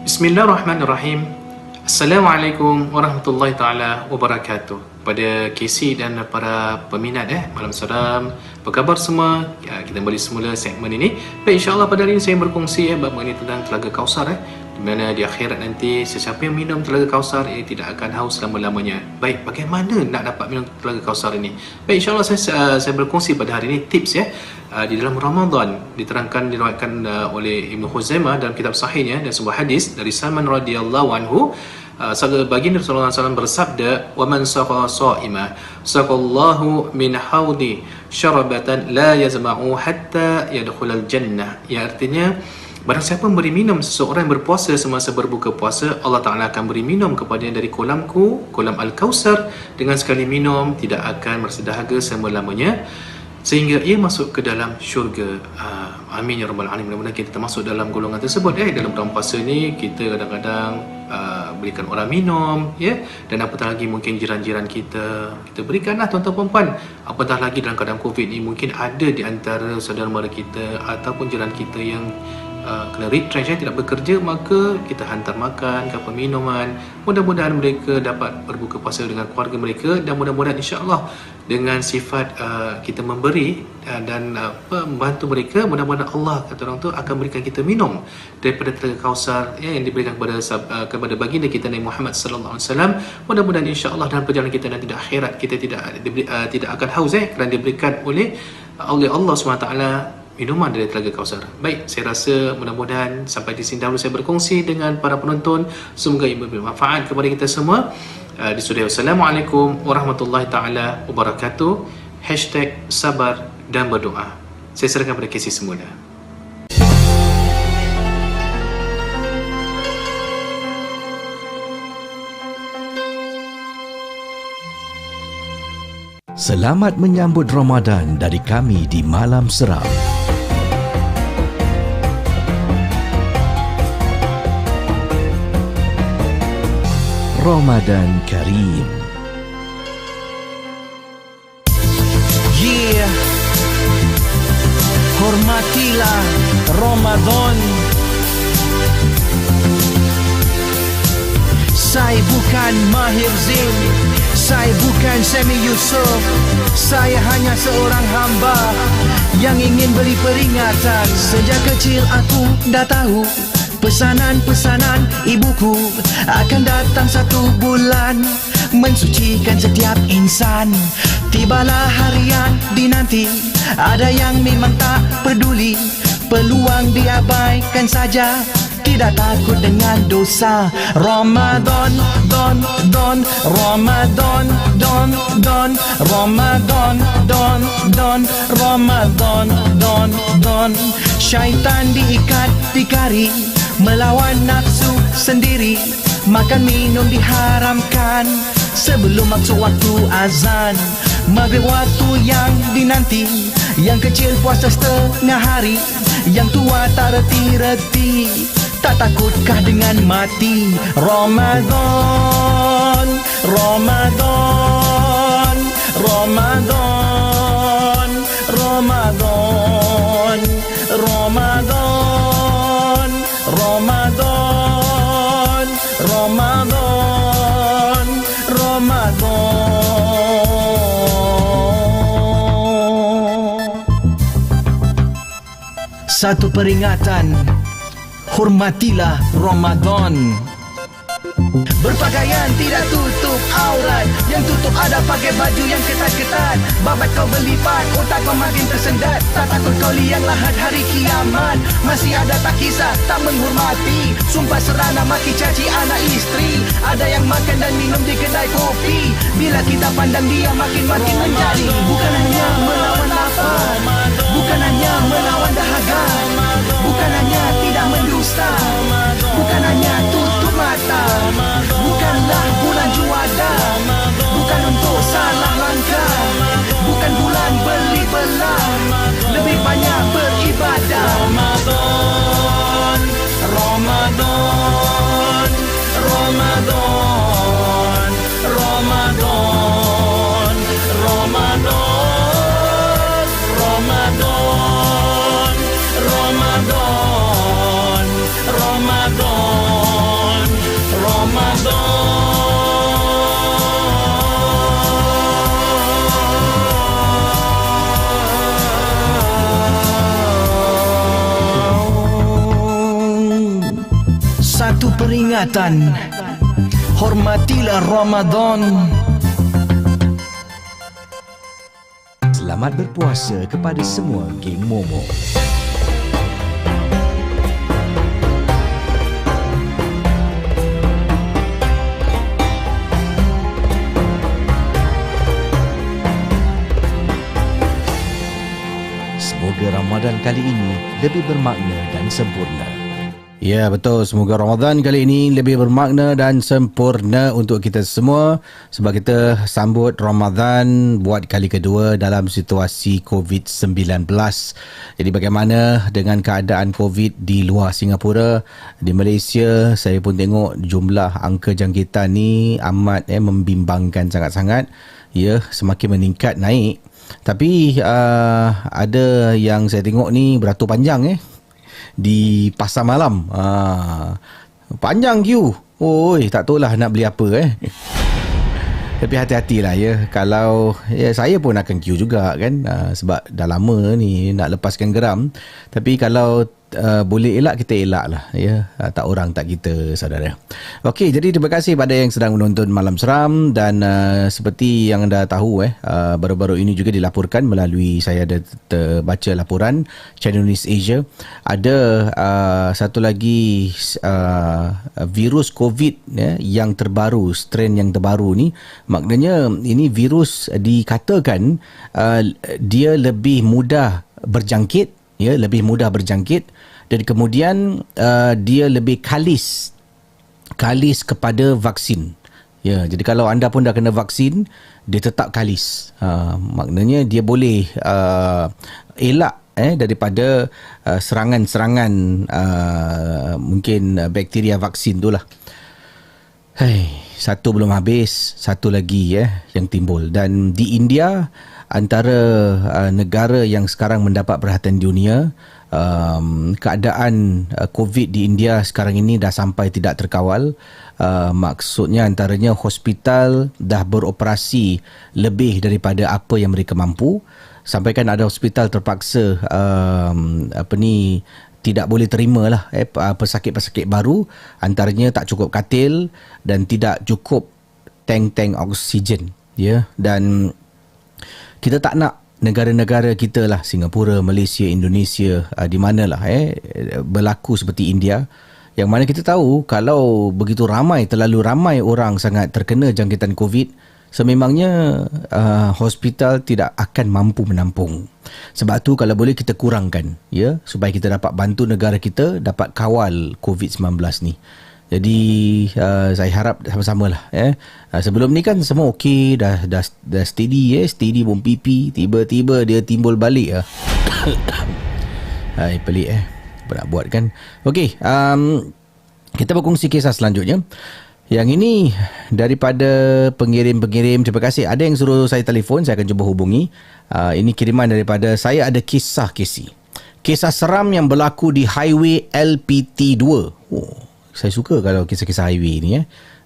Bismillahirrahmanirrahim. Assalamualaikum warahmatullahi taala wabarakatuh. Pada KC dan para peminat Malam Seram, apa khabar semua? Kita kembali semula segmen ini. Baik, insya-Allah pada hari ini saya berkongsi bab ini tentang Telaga Kausar di mana di akhirat nanti sesiapa yang minum Telaga Kausar ia tidak akan haus selama-lamanya. Baik, bagaimana nak dapat minum Telaga Kausar ini? Baik, insya-Allah saya berkongsi pada hari ini tips di dalam Ramadan. Diriwayatkan oleh Ibnu Khuzaimah dalam kitab sahihnya dan sebuah hadis dari Salman radhiyallahu anhu. Baginda Rasulullah SAW bersabda, "Wa man saqa sha'ima saqallahu min haudi syarabatan la yazma'u hatta yadkhulal jannah." Ya, artinya barang siapa memberi minum seseorang yang berpuasa semasa berbuka puasa, Allah Ta'ala akan beri minum kepadanya dari kolamku, kolam Al-Kausar, dengan sekali minum tidak akan merasa dahaga selama-lamanya sehingga ia masuk ke dalam syurga. Amin ya rabbal alamin. Mudah-mudahan kita termasuk dalam golongan tersebut. Dalam bulan puasa ni kita kadang-kadang berikan orang minum dan apatah lagi mungkin jiran-jiran kita berikanlah tuan-tuan puan-puan. Apatah lagi dalam keadaan Covid ni mungkin ada di antara saudara mara kita ataupun jiran kita yang kena retrench tidak bekerja, maka kita hantar makan ke minuman. Mudah-mudahan mereka dapat berbuka puasa dengan keluarga mereka, dan mudah-mudahan insya-Allah dengan sifat kita memberi dan membantu mereka, mudah-mudahan Allah kata orang tu akan berikan kita minum daripada Telaga Kausar yang diberikan kepada baginda kita Nabi Muhammad sallallahu alaihi wasallam. Mudah-mudahan insya-Allah dalam perjalanan kita nanti di akhirat kita tidak akan haus kerana diberikan oleh Allah SWT minuman dari Telaga Kausar. Baik, saya rasa mudah-mudahan sampai di sini dahulu saya berkongsi dengan para penonton. Semoga ia bermanfaat kepada kita semua. Di studio, Assalamualaikum warahmatullahi taala wabarakatuh. #sabar dan berdoa. Saya serahkan pada Casey semula. Selamat menyambut Ramadan dari kami di Malam Seram. Ramadan Karim. Yeah, hormatilah Ramadan. Saya bukan Mahir Zain, saya bukan Sami Yusof. Saya hanya seorang hamba yang ingin beri peringatan. Sejak kecil aku dah tahu pesanan-pesanan ibuku akan datang satu bulan mensucikan setiap insan. Tibalah harian dinanti, ada yang memang tak peduli, peluang diabaikan saja, tidak takut dengan dosa. Ramadan, Ramadan, Ramadan, Ramadan. Syaitan diikat dikari, melawan nafsu sendiri. Makan minum diharamkan sebelum masuk waktu azan. Maghrib waktu yang dinanti, yang kecil puasa setengah hari, yang tua tak reti-reti. Tak takutkah dengan mati? Ramadan, Ramadan, Ramadan, Ramadan, Ramadan, Ramadan, Ramadan, Ramadan. Satu peringatan, hormatilah Ramadan. Berpakaian tidak tutup aurat, yang tutup ada pakai baju yang ketat-ketat. Babat kau berlipat, otak kau makin tersendat. Tak takut kau liang lahat hari kiamat. Masih ada tak kisah, tak menghormati, sumpah serana maki caci anak isteri. Ada yang makan dan minum di kedai kopi, bila kita pandang dia makin menjadi. Bukan hanya melawan lapar, bukan hanya melawan dahaga, bukan hanya tidak mendusta, bukan hanya tutup mata. Bukanlah bulan juada, bukan untuk salah langkah, bukan bulan beli belah, lebih banyak beribadah. Ramadan, Ramadan, Ramadan, Ramadan, Ramadan, Ramadan, Ramadan, Ramadan, Ramadan. Satu peringatan, hormatilah Ramadan. Selamat berpuasa kepada semua geng Momo. Semoga Ramadan kali ini lebih bermakna dan sempurna. Ya, betul. Semoga Ramadan kali ini lebih bermakna dan sempurna untuk kita semua, sebab kita sambut Ramadan buat kali kedua dalam situasi COVID-19. Jadi bagaimana dengan keadaan COVID di luar Singapura? Di Malaysia, saya pun tengok jumlah angka jangkitan ni amat membimbangkan sangat-sangat. Ya, semakin meningkat naik. Tapi ada yang saya tengok ni beratur panjang di pasar malam. Panjang queue. Oi, tak tahulah nak beli apa Tapi hati-hatilah ya. Kalau saya pun akan queue juga kan, sebab dah lama ni nak lepaskan geram. Tapi kalau boleh elak kita elak lah ya, tak orang tak kita, saudara. Okey, jadi terima kasih pada yang sedang menonton Malam Seram, dan seperti yang anda tahu baru-baru ini juga dilaporkan melalui, saya ada terbaca laporan Channel News Asia, ada satu lagi virus COVID yang terbaru, strain yang terbaru ni. Maknanya ini virus dikatakan dia lebih mudah berjangkit, lebih mudah berjangkit, dan kemudian dia lebih kalis kepada vaksin. Ya, jadi kalau anda pun dah kena vaksin, dia tetap kalis. Maknanya dia boleh elak daripada serangan-serangan mungkin bakteria vaksin tu lah. Satu belum habis, satu lagi yang timbul. Dan di India, antara negara yang sekarang mendapat perhatian dunia, keadaan COVID di India sekarang ini dah sampai tidak terkawal. Maksudnya antaranya hospital dah beroperasi lebih daripada apa yang mereka mampu. Sampaikan ada hospital terpaksa tidak boleh terima lah pesakit-pesakit baru, antaranya tak cukup katil dan tidak cukup tank-tank oksigen. Dan kita tak nak negara-negara kita lah, Singapura, Malaysia, Indonesia, di manalah berlaku seperti India, yang mana kita tahu kalau begitu terlalu ramai orang sangat terkena jangkitan COVID, sememangnya hospital tidak akan mampu menampung. Sebab tu kalau boleh kita kurangkan supaya kita dapat bantu negara kita dapat kawal COVID-19 ni. Jadi saya harap sama-sama lah. Sebelum ni kan semua okey, dah steady steady bom pipi, tiba-tiba dia timbul balik pelik apa nak buat kan. Okey, kita berkongsi kisah selanjutnya. Yang ini daripada pengirim-pengirim. Terima kasih. Ada yang suruh saya telefon, saya akan cuba hubungi. Ini kiriman daripada saya. Ada kisah kisah seram yang berlaku di highway LPT2. Saya suka kalau kisah-kisah highway ni.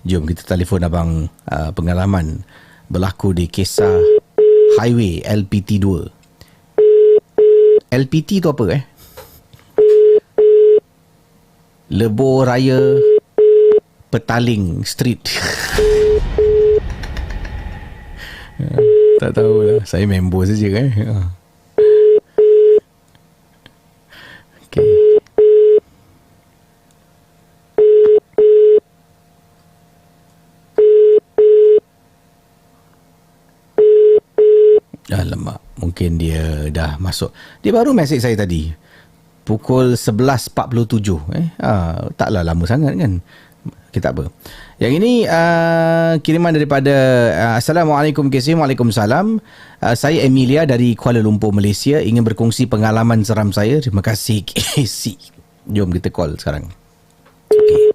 Jom kita telefon abang pengalaman berlaku di kisah highway LPT2. LPT tu apa Lebuh Raya Petaling Street. Tak tahulah, saya member saja Okay. Alamak, mungkin dia dah masuk. Dia baru mesej saya tadi pukul 11.47. Taklah lama sangat kan. Kita apa. Yang ini kiriman daripada Assalamualaikum KC. Waalaikumsalam. Saya Emilia dari Kuala Lumpur, Malaysia, ingin berkongsi pengalaman seram saya. Terima kasih KC. Jom kita call sekarang. Okay.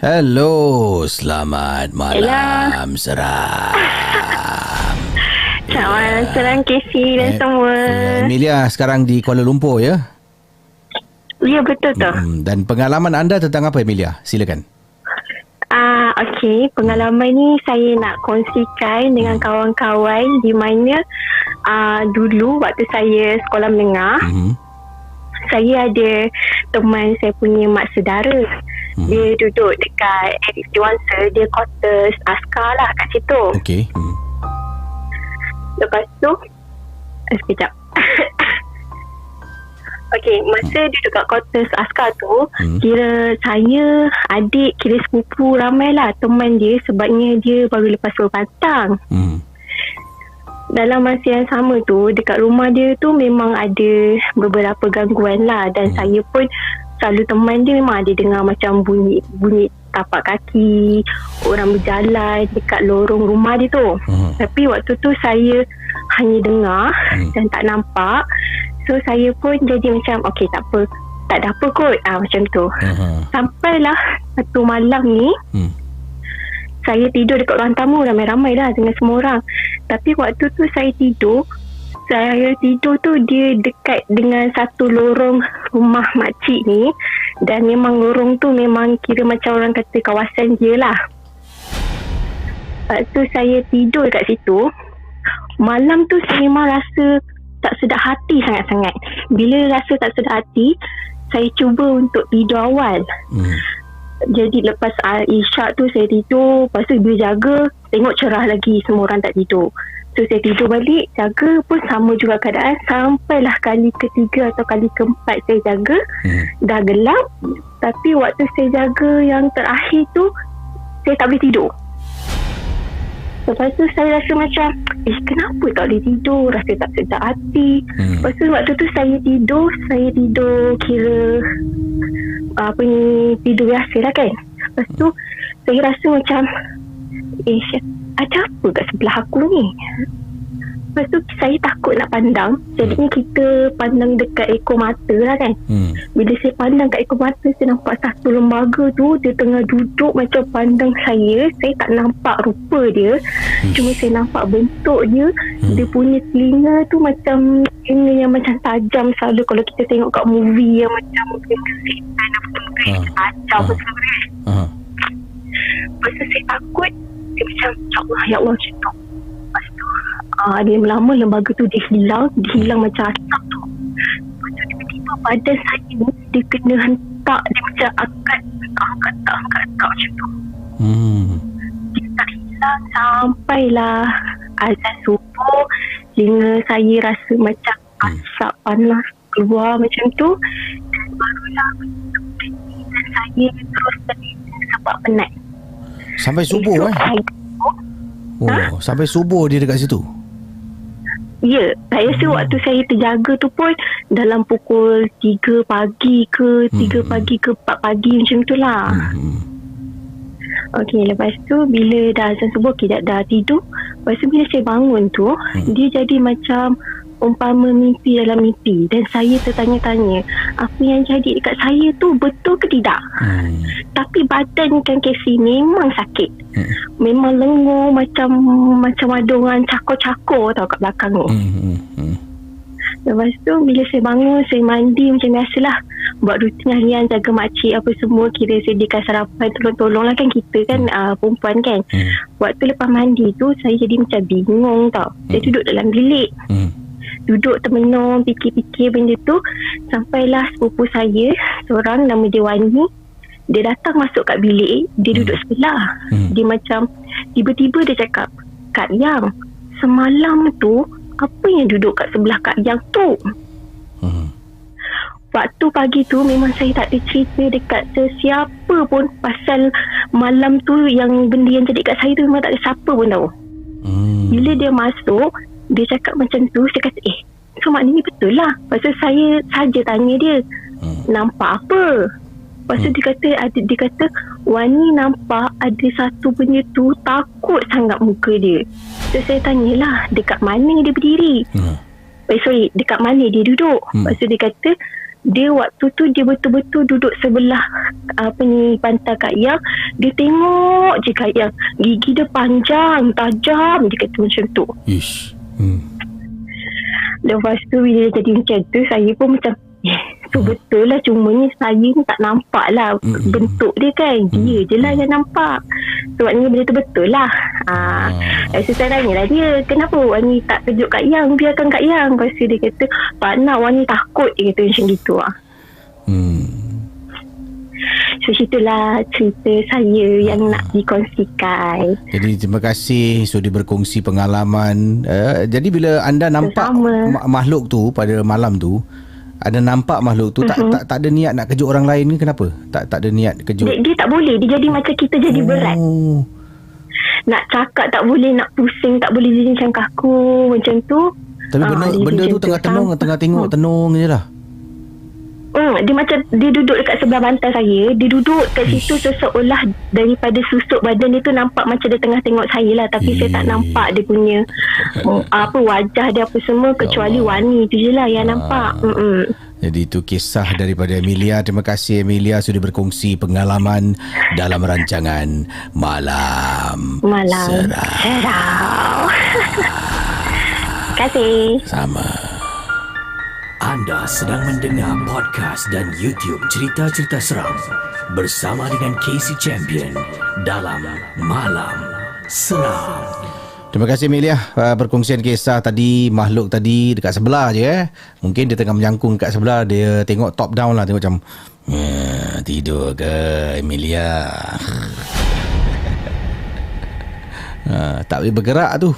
Hello, selamat malam seram. Selamat malam seram Casey dan semua. Emilia sekarang di Kuala Lumpur ya? Ya, betul tu. Dan pengalaman anda tentang apa, Emilia? Silakan. Okey, pengalaman ni saya nak kongsikan dengan kawan-kawan di mana dulu waktu saya sekolah menengah, saya ada teman saya punya mak saudara. Dia duduk dekat Edith Dewansa, dia quarters askar lah kat situ. Okey. Lepas tu sekejap. Okey, masa duduk kat quarters askar tu, kira saya, adik, kira sepupu ramai lah teman dia, sebabnya dia baru lepas berpantang. Dalam masa yang sama tu, dekat rumah dia tu memang ada beberapa gangguan lah. Dan saya pun selalu teman dia memang ada dengar macam bunyi tapak kaki orang berjalan dekat lorong rumah dia tu. Tapi waktu tu saya hanya dengar dan tak nampak. So saya pun jadi macam okey, tak apa, tak ada apa kot, macam tu. Sampailah satu malam ni, saya tidur dekat ruang tamu ramai-ramai lah dengan semua orang. Tapi waktu tu saya tidur tu dia dekat dengan satu lorong rumah makcik ni. Dan memang lorong tu memang kira macam orang kata kawasan dia lah. Waktu saya tidur kat situ, malam tu saya memang rasa tak sedap hati sangat-sangat. Bila rasa tak sedap hati, saya cuba untuk tidur awal. Jadi lepas isyak tu saya tidur. Lepas tu dia jaga, tengok cerah lagi, semua orang tak tidur. So saya tidur balik, jaga pun sama juga keadaan. Sampailah kali ketiga atau kali keempat saya jaga, dah gelap. Tapi waktu saya jaga yang terakhir tu, saya tak boleh tidur. Lepas tu saya rasa macam kenapa tak boleh tidur, rasa tak sedap hati. Lepas tu waktu tu saya tidur kira tidur biasa lah kan. Lepas tu saya rasa macam ada apa kat sebelah aku ni. Lepas tu saya takut nak pandang. Jadinya kita pandang dekat ekor mata lah kan. Bila saya pandang kat ekor mata, saya nampak satu lembaga tu, dia tengah duduk macam pandang saya. Saya tak nampak rupa dia, cuma saya nampak bentuk dia. Dia punya telinga tu macam telinga yang macam tajam. Selalu kalau kita tengok kat movie yang macam setan apa semua tajam sebenarnya. Lepas tu saya takut. Saya macam ya Allah macam tu. Lepas tu dia lama lembaga tu dia hilang macam asap tu. Lepas tu tiba-tiba badan saya ni dia kena hentak. Dia macam angkat macam tu. Dia tak hilang sampailah azan subuh. Telinga saya rasa macam asap panas keluar macam tu. Dan barulah dan saya terus tertidur sebab penat. Sampai subuh sampai subuh dia dekat situ. Ya, saya rasa waktu saya terjaga tu pun dalam pukul 3 pagi ke 3 pagi ke 4 pagi macam tu lah. Okey, lepas tu bila dah azan subuh kita dah tidur. Lepas tu bila saya bangun tu, dia jadi macam umpama mimpi dalam mimpi. Dan saya tertanya-tanya, apa yang jadi dekat saya tu betul ke tidak? Tapi badan kan Casey memang sakit. Memang lengur macam ada orang cakor-cakor tau kat belakang tu. Lepas tu bila saya bangun, saya mandi macam biasalah. Buat rutin harian, jaga makcik apa semua, kira sediakan sarapan, tolong-tolong lah kan kita kan perempuan kan. Waktu lepas mandi tu saya jadi macam bingung tau. Saya duduk dalam bilik, duduk termenung, fikir-fikir benda tu. Sampailah sepupu saya seorang, nama dia Wani. Dia datang masuk kat bilik, dia duduk sebelah. Dia macam tiba-tiba dia cakap, "Kak Yang, semalam tu apa yang duduk kat sebelah Kak Yang tu?" Waktu pagi tu memang saya tak ada cerita dekat sesiapa pun pasal malam tu, yang benda yang jadi kat saya tu memang tak ada siapa pun tahu. Bila dia masuk, dia cakap macam tu, saya kata so maknanya betul lah. Lepas tu saya saja tanya dia, nampak apa? Lepas tu dia kata Wani nampak ada satu benda tu, takut sangat muka dia. So saya tanyalah, dekat mana dia berdiri? Dekat mana dia duduk? Lepas tu dia kata dia waktu tu dia betul-betul duduk sebelah pantai Kak Yang. Dia tengok je Kak Yang, gigi dia panjang, tajam. Dia kata macam tu. Lepas tu bila jadi macam tu, saya pun macam so betul lah, cuma ni saya ni tak nampak lah bentuk dia kan. Dia je lah yang nampak. So maknanya benda tu betul lah. So saya tanya lah dia, kenapa Wani tak kejut Kak Yang, biarkan Kak Yang. Lepas tu dia kata, "Pak nak Wani takut," dia kata macam gitu lah. So itulah cerita saya yang nak dikongsikan. Jadi terima kasih sudi berkongsi pengalaman. Jadi bila anda nampak makhluk tu pada malam tu, ada nampak makhluk tu, tak ada niat nak kejut orang lain ke, kenapa? Tak ada niat kejut. Dia tak boleh, dia jadi macam kita jadi berat. Nak cakap tak boleh, nak pusing tak boleh, jadi macam kaku macam tu. Tapi benda tu tengah tenung je lah. Dia macam dia duduk dekat sebelah bantal saya. Dia duduk kat situ seolah daripada susuk badan dia tu nampak macam dia tengah tengok saya lah. Tapi saya tak nampak dia punya wajah dia apa semua, kecuali Wani tu je lah yang nampak. Jadi itu kisah daripada Emilia. Terima kasih Emilia sudah berkongsi pengalaman dalam rancangan Malam Seram. Terima kasih. Sama. Anda sedang mendengar podcast dan YouTube cerita-cerita seram bersama dengan Casey Champion dalam Malam Seram. Terima kasih Amelia perkongsian kisah tadi. Makhluk tadi dekat sebelah je Mungkin dia tengah menyangkung dekat sebelah. Dia tengok top down lah. Tengok macam tidur ke Amelia? Tak boleh bergerak tu.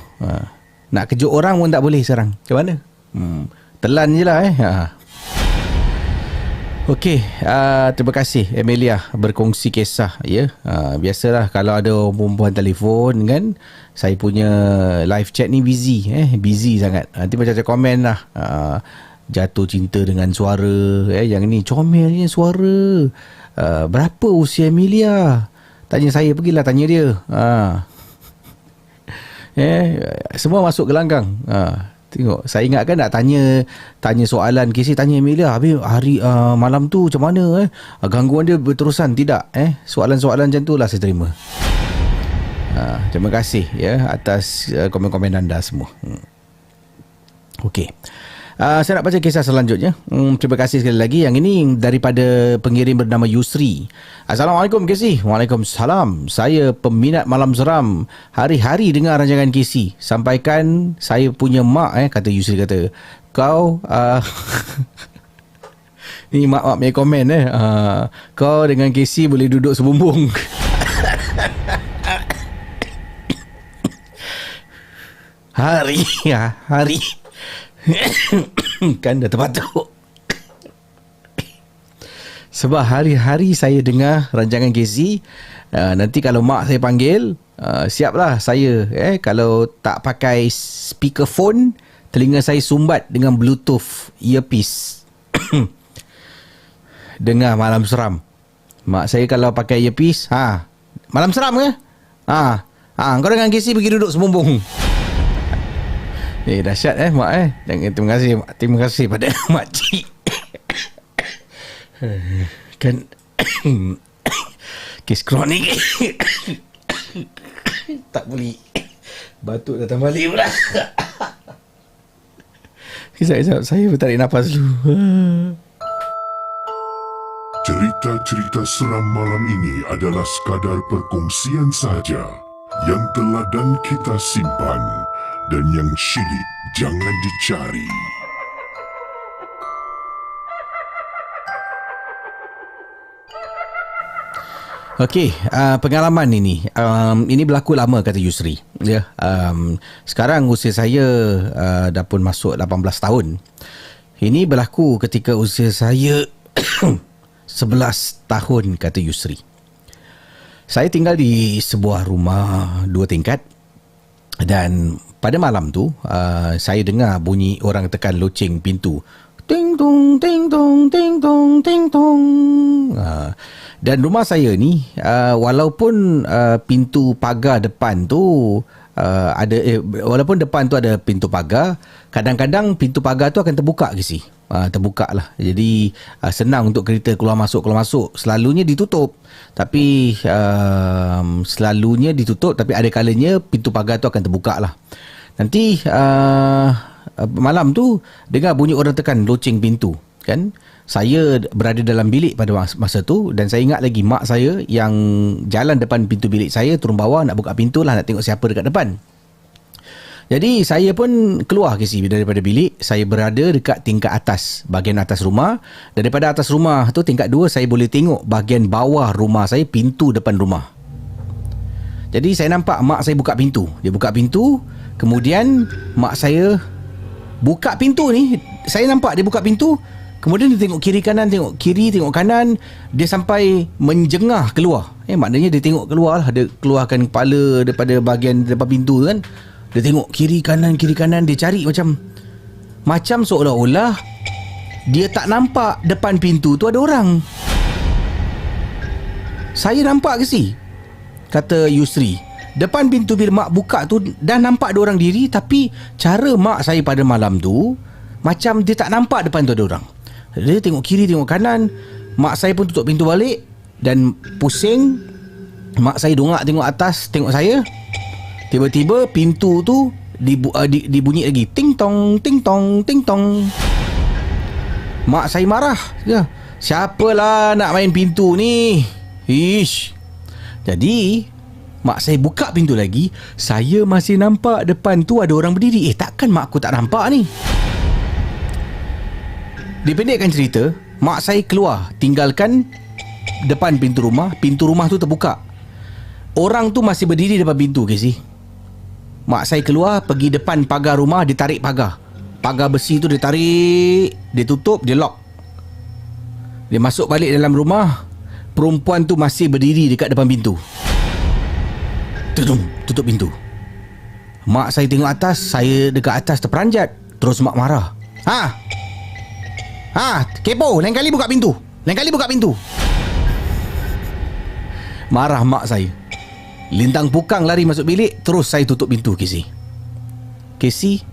Nak kejut orang pun tak boleh sekarang. Macam mana? Telan je lah Okey, terima kasih Amelia berkongsi kisah ya. Biasalah kalau ada perempuan telefon kan, saya punya live chat ni busy sangat. Nanti baca komen lah. Jatuh cinta dengan suara yang ni comelnya suara. Berapa usia Amelia? Tanya saya, pergilah tanya dia. Semua masuk gelanggang. Tengok, saya ingatkan nak tanya soalan Casey, tanya Amelia habis hari malam tu macam mana gangguan dia berterusan tidak soalan-soalan macam tu lah saya terima. Terima kasih ya atas komen-komen anda semua. Okey. Saya nak baca kisah selanjutnya. Terima kasih sekali lagi. Yang ini daripada pengirim bernama Yusri. Assalamualaikum Casey. Waalaikumsalam. Saya peminat Malam Seram. Hari-hari dengar rancangan Casey. Sampaikan saya punya mak kata Yusri kata, kau ni mak punya komen kau dengan Casey boleh duduk sebumbung. Hari kan dah terbatuk. Sebab hari-hari saya dengar rancangan Casey. Nanti kalau mak saya panggil, siaplah saya kalau tak pakai speakerphone, telinga saya sumbat dengan bluetooth earpiece. Dengar Malam Seram. Mak saya kalau pakai earpiece, Malam Seram ke? Kau dengan Casey pergi duduk sebumbung. Dahsyat mak terima kasih pada makcik. Kan kes kronik. Tak boleh, batuk datang balik pula. Sekejap, saya bertarik nafas dulu. Cerita-cerita seram malam ini adalah sekadar perkongsian saja yang telah dan kita simpan, dan yang syilid jangan dicari. Okey, pengalaman ini berlaku lama kata Yusri. Ya, sekarang usia saya dah pun masuk 18 tahun. Ini berlaku ketika usia saya 11 tahun kata Yusri. Saya tinggal di sebuah rumah 2 tingkat dan pada malam tu saya dengar bunyi orang tekan loceng pintu. Ting tong ting tong ting tong ting tong. Dan rumah saya ni walaupun pintu pagar depan tu walaupun depan tu ada pintu pagar, kadang-kadang pintu pagar tu akan terbuka ke si. Terbuka lah. Jadi senang untuk kereta keluar masuk. Selalunya ditutup. Tapi tapi ada kalanya pintu pagar tu akan terbuka lah. Nanti malam tu dengar bunyi orang tekan loceng pintu kan. Saya berada dalam bilik pada masa tu dan saya ingat lagi mak saya yang jalan depan pintu bilik saya, turun bawah nak buka pintu lah, nak tengok siapa dekat depan. Jadi saya pun keluar daripada bilik. Saya berada dekat tingkat atas, bahagian atas rumah. Daripada atas rumah tu tingkat 2 saya boleh tengok bahagian bawah rumah saya, pintu depan rumah. Jadi saya nampak mak saya buka pintu. Dia buka pintu, kemudian mak saya buka pintu ni. Saya nampak dia buka pintu, kemudian dia tengok kiri kanan, tengok kiri, tengok kanan. Dia sampai menjengah keluar. Maknanya dia tengok keluar lah. Dia keluarkan kepala daripada bahagian depan pintu kan. Dia tengok kiri kanan. Dia cari macam seolah-olah dia tak nampak depan pintu tu ada orang. Saya nampak ke si? Kata Yusri. Depan pintu bila mak buka tu dah nampak ada orang diri, tapi cara mak saya pada malam tu macam dia tak nampak depan tu ada orang. Dia tengok kiri, tengok kanan. Mak saya pun tutup pintu balik dan pusing. Mak saya dongak tengok atas, tengok saya. Tiba-tiba pintu tu dibunyi lagi. Ting tong, ting tong, ting tong. Mak saya marah. Siapalah nak main pintu ni? Ish. Jadi mak saya buka pintu lagi, saya masih nampak depan tu ada orang berdiri. Takkan mak aku tak nampak ni? Dipendekkan cerita, mak saya keluar, tinggalkan depan pintu rumah tu terbuka. Orang tu masih berdiri depan pintu, Casey. Mak saya keluar, pergi depan pagar rumah, dia tarik pagar. Pagar besi tu dia tarik, dia tutup, dia lock. Dia masuk balik dalam rumah, perempuan tu masih berdiri dekat depan pintu. Tutup pintu. Mak saya tengok atas, saya dekat atas terperanjat. Terus mak marah. Kepo, lain kali buka pintu. Marah mak saya. Lintang pukang lari masuk bilik, terus saya tutup pintu, Casey,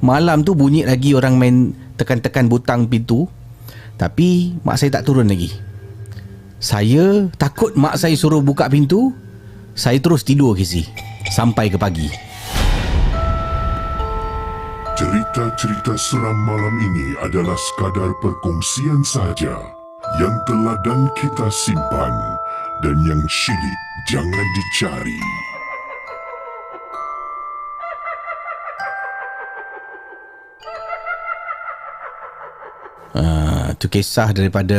malam tu bunyi lagi orang main tekan-tekan butang pintu. Tapi mak saya tak turun lagi. Saya takut mak saya suruh buka pintu. Saya terus tidur, Casey, sampai ke pagi. Cerita-cerita seram malam ini adalah sekadar perkongsian saja yang telah dan kita simpan, dan yang syilid jangan dicari. Itu kisah daripada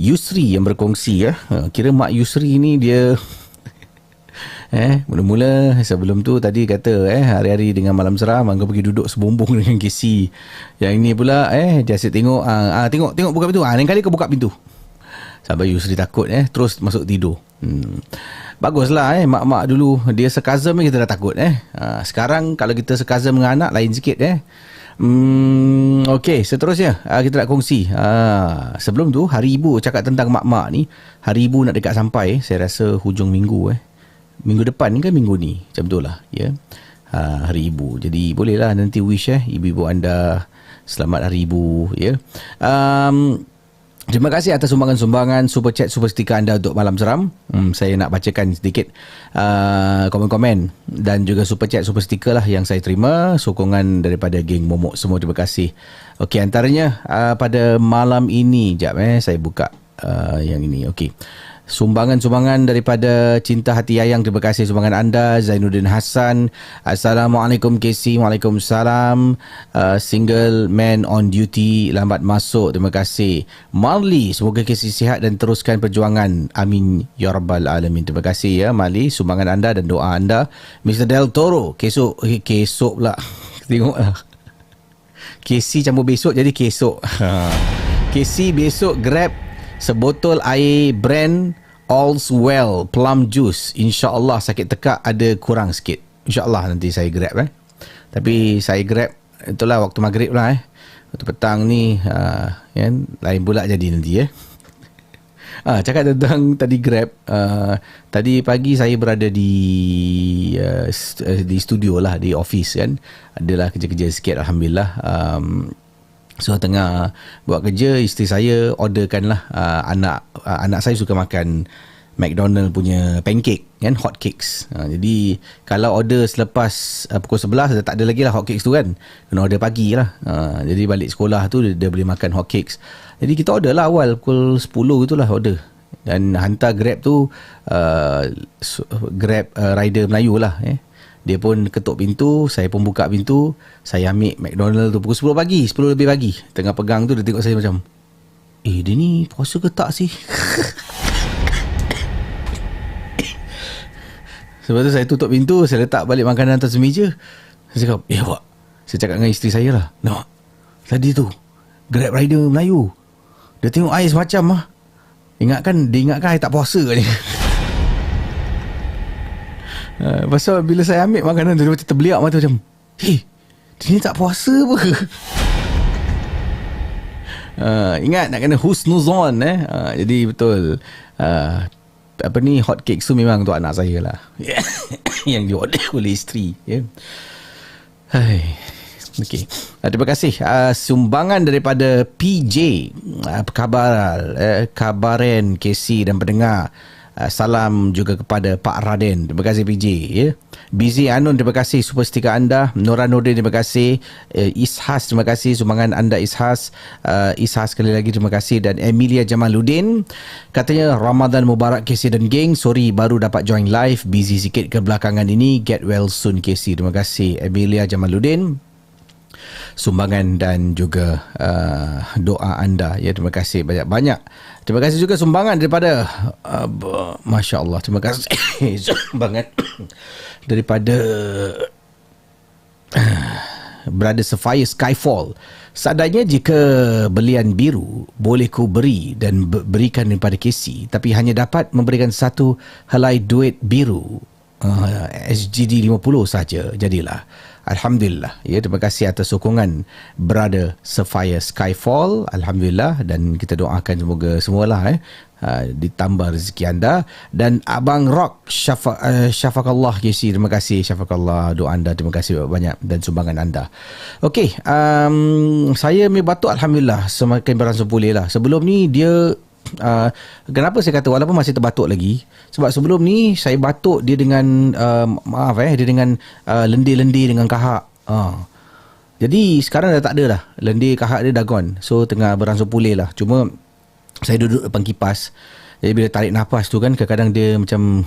Yusri yang berkongsi ya. Kira Mak Yusri ni dia mula-mula sebelum tu tadi kata hari-hari dengan malam seram kau pergi duduk sebumbung dengan Casey. Yang ini pula dia asyik tengok tengok buka pintu. Lain kali kau buka pintu. Sampai Yusri takut terus masuk tidur. Baguslah mak-mak dulu dia sarkazam kita dah takut sekarang kalau kita sarkazam dengan anak lain sikit Okey, seterusnya kita nak kongsi. Sebelum tu Hari Ibu, cakap tentang mak-mak ni. Hari Ibu nak dekat sampai, saya rasa hujung minggu minggu depan ke minggu ni, macam tu lah Hari Ibu. Jadi bolehlah nanti wish ibu-ibu anda selamat Hari Ibu Terima kasih atas sumbangan-sumbangan super chat, super stiker anda untuk malam seram. Saya nak bacakan sedikit komen-komen dan juga super chat, super stiker lah yang saya terima. Sokongan daripada geng Momok semua, terima kasih. Okey, antaranya pada malam ini, sekejap saya buka yang ini. Okey. Sumbangan-sumbangan daripada Cinta Hati Yayang, terima kasih sumbangan anda. Zainuddin Hassan, Assalamualaikum Casey. Waalaikumsalam. Single man on duty, lambat masuk, terima kasih. Marley, semoga Casey sihat dan teruskan perjuangan, amin ya rabbal alamin. Terima kasih Marley, sumbangan anda dan doa anda. Mr. Del Toro, kesok pula tengoklah, Casey campur besok jadi kesok. Casey besok grab sebotol air brand All's Well plum juice. InsyaAllah sakit tekak ada kurang sikit. InsyaAllah nanti saya grab Tapi saya grab itulah waktu maghrib lah waktu petang ni lain pula jadi nanti cakap tentang tadi grab. Tadi pagi saya berada di studio lah, di office adalah kerja-kerja sikit, Alhamdulillah. So tengah buat kerja, isteri saya orderkan lah anak saya suka makan McDonald punya pancake hot cakes. Jadi kalau order selepas pukul 11 tak ada lagi lah hot cakes tu kena order pagi lah. Jadi balik sekolah tu dia boleh makan hot cakes. Jadi kita order lah awal pukul 10 itulah order, dan hantar Grab tu Grab rider Melayu lah Dia pun ketuk pintu, saya pun buka pintu, saya ambil McDonald tu pukul 10 pagi, 10 lebih pagi. Tengah pegang tu dia tengok saya macam, dia ni puasa ke tak sih? Sebab tu saya tutup pintu, saya letak balik makanan atas meja. Saya cakap, Pak, saya cakap dengan isteri saya lah, nak, tadi tu Grab rider Melayu, dia tengok air semacam dia ingatkan saya tak puasa ni. Pasal bila saya ambil makanan tu, dia macam terbeliak mata macam, dia ni tak puasa apa? Ingat nak kena husnuzon jadi betul hot cake tu memang untuk anak saya lah yang diorder oleh isteri Okey. Terima kasih sumbangan daripada PJ, Kabaren, Casey dan pendengar. Salam juga kepada Pak Raden. Terima kasih PJ. Ya. Bizi Anun, terima kasih super stiker anda. Nora Nordin, terima kasih. Ishas, terima kasih sumbangan anda Ishas. Ishas sekali lagi terima kasih. Dan Emilia Jamaluddin katanya Ramadan Mubarak KC dan geng. Sorry baru dapat join live, busy sikit kebelakangan ini. Get well soon KC. Terima kasih Emilia Jamaluddin, sumbangan dan juga doa anda. Ya, terima kasih banyak-banyak. Terima kasih juga sumbangan daripada Masya Allah, terima kasih sumbangan daripada Brother Sapphire Skyfall. Seadanya jika belian biru boleh ku beri dan berikan daripada KC, tapi hanya dapat memberikan satu helai duit biru SGD 50 saja. Jadilah Alhamdulillah. Ya, terima kasih atas sokongan Brother Sapphire Skyfall. Alhamdulillah, dan kita doakan semoga semualah ditambah rezeki anda. Dan Abang Rock Syafakallah KC, terima kasih Syafakallah doa anda, terima kasih banyak dan sumbangan anda. Okey, saya mi batuk Alhamdulillah semakin beransur pulih lah. Sebelum ni dia kenapa saya kata walaupun masih terbatuk lagi, sebab sebelum ni saya batuk dia dengan dia dengan lendir-lendir dengan kahak. Jadi sekarang dah tak ada dah, lendir kahak dia dah gone. So tengah beransur pulih lah. Cuma saya duduk depan kipas, jadi bila tarik nafas tu kan kadang-kadang dia macam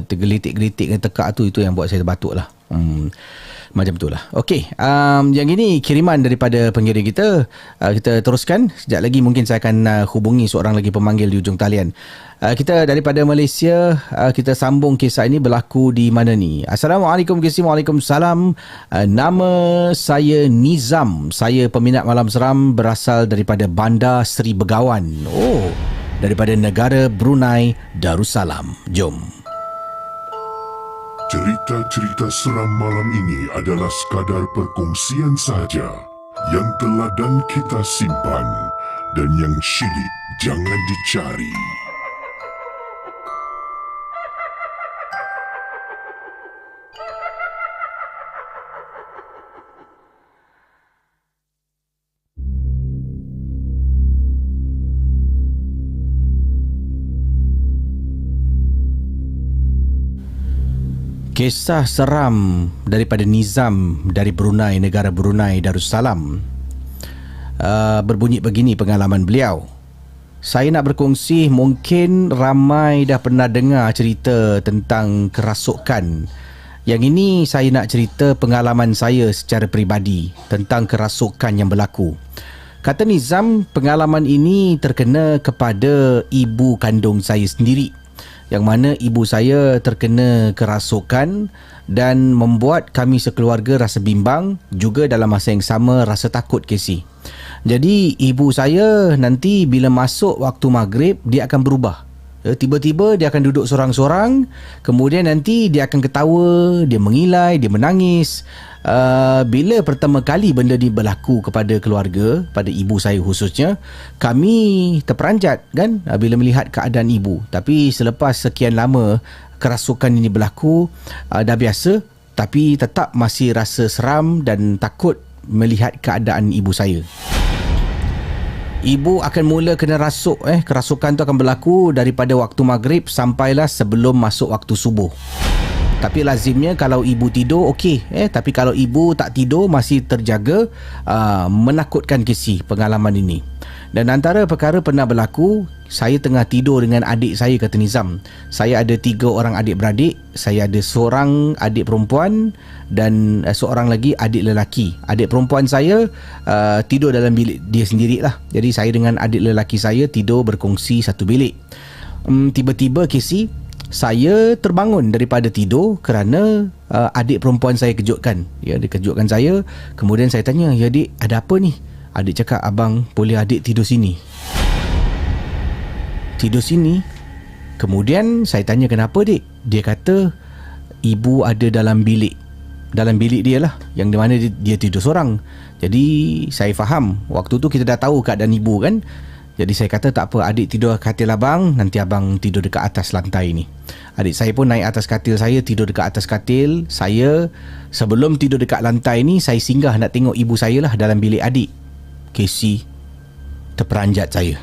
tergelitik-gelitik dan tekak tu, itu yang buat saya terbatuk lah. Macam itulah. Okey, yang ini kiriman daripada pengirim kita. Kita teruskan. Sekejap lagi mungkin saya akan hubungi seorang lagi pemanggil di ujung talian. Kita daripada Malaysia, kita sambung kisah ini berlaku di mana ni. Assalamualaikum KC. Waalaikumsalam. Nama saya Nizam. Saya peminat Malam Seram berasal daripada Bandar Seri Begawan. Oh, daripada negara Brunei Darussalam. Jom. Cerita-cerita seram malam ini adalah sekadar perkongsian saja yang teladan kita simpan dan yang syilid jangan dicari. Kisah seram daripada Nizam dari Brunei, negara Brunei Darussalam. Berbunyi begini pengalaman beliau. Saya nak berkongsi, mungkin ramai dah pernah dengar cerita tentang kerasukan. Yang ini saya nak cerita pengalaman saya secara peribadi tentang kerasukan yang berlaku. Kata Nizam, pengalaman ini terkena kepada ibu kandung saya sendiri, yang mana ibu saya terkena kerasukan dan membuat kami sekeluarga rasa bimbang, juga dalam masa yang sama rasa takut KC. Jadi ibu saya nanti bila masuk waktu maghrib dia akan berubah. Tiba-tiba dia akan duduk sorang-sorang, kemudian nanti dia akan ketawa, dia mengilai, dia menangis. Bila pertama kali benda ni berlaku kepada keluarga, pada ibu saya khususnya, kami terperanjat kan bila melihat keadaan ibu. Tapi selepas sekian lama kerasukan ini berlaku, dah biasa, tapi tetap masih rasa seram dan takut melihat keadaan ibu saya. Ibu akan mula kena rasuk, kerasukan tu akan berlaku daripada waktu maghrib sampailah sebelum masuk waktu subuh. Tapi lazimnya kalau ibu tidur okey, tapi kalau ibu tak tidur masih terjaga. Menakutkan KC pengalaman ini. Dan antara perkara pernah berlaku, saya tengah tidur dengan adik saya, kata Nizam. Saya ada 3 orang adik-beradik. Saya ada seorang adik perempuan dan seorang lagi adik lelaki. Adik perempuan saya tidur dalam bilik dia sendirilah. Jadi saya dengan adik lelaki saya tidur berkongsi satu bilik. Tiba-tiba KC, saya terbangun daripada tidur kerana adik perempuan saya kejutkan. Ya, dia kejutkan saya. Kemudian saya tanya, "Ya adik, ada apa ni?" Adik cakap, "Abang, boleh adik tidur sini?" Tidur sini? Kemudian saya tanya, "Kenapa dik?" Dia kata, "Ibu ada dalam bilik." Dalam bilik dia lah, yang di mana dia tidur seorang. Jadi saya faham, waktu tu kita dah tahu keadaan ibu kan. Jadi saya kata, "Tak apa, adik tidur katil abang, nanti abang tidur dekat atas lantai ni." Adik saya pun naik atas katil saya, tidur dekat atas katil saya. Sebelum tidur dekat lantai ni, saya singgah nak tengok ibu saya lah dalam bilik adik. KC, terperanjat saya.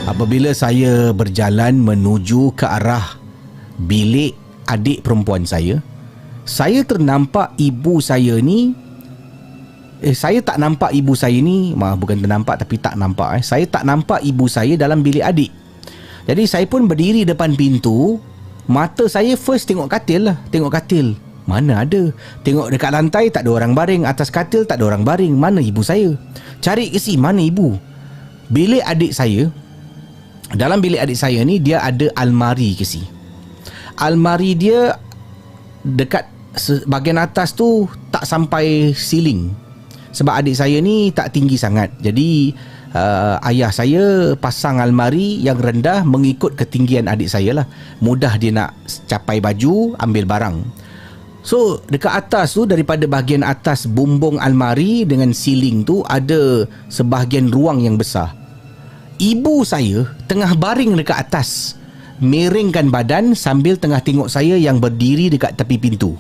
Apabila saya berjalan menuju ke arah bilik adik perempuan saya ternampak ibu saya ni saya tak nampak ibu saya ni, bukan ternampak tapi tak nampak saya tak nampak ibu saya dalam bilik adik. Jadi saya pun berdiri depan pintu. Mata saya first tengok katil lah. Tengok katil, mana ada. Tengok dekat lantai, tak ada orang baring. Atas katil tak ada orang baring. Mana ibu saya? Cari ke si, mana ibu? Bilik adik saya, dalam bilik adik saya ni, dia ada almari ke si. Almari dia dekat bahagian atas tu tak sampai ceiling. Sebab adik saya ni tak tinggi sangat. Jadi ayah saya pasang almari yang rendah mengikut ketinggian adik saya lah. Mudah dia nak capai baju, ambil barang. So dekat atas tu, daripada bahagian atas bumbung almari dengan ceiling tu, ada sebahagian ruang yang besar. Ibu saya tengah baring dekat atas, miringkan badan sambil tengah tengok saya yang berdiri dekat tepi pintu.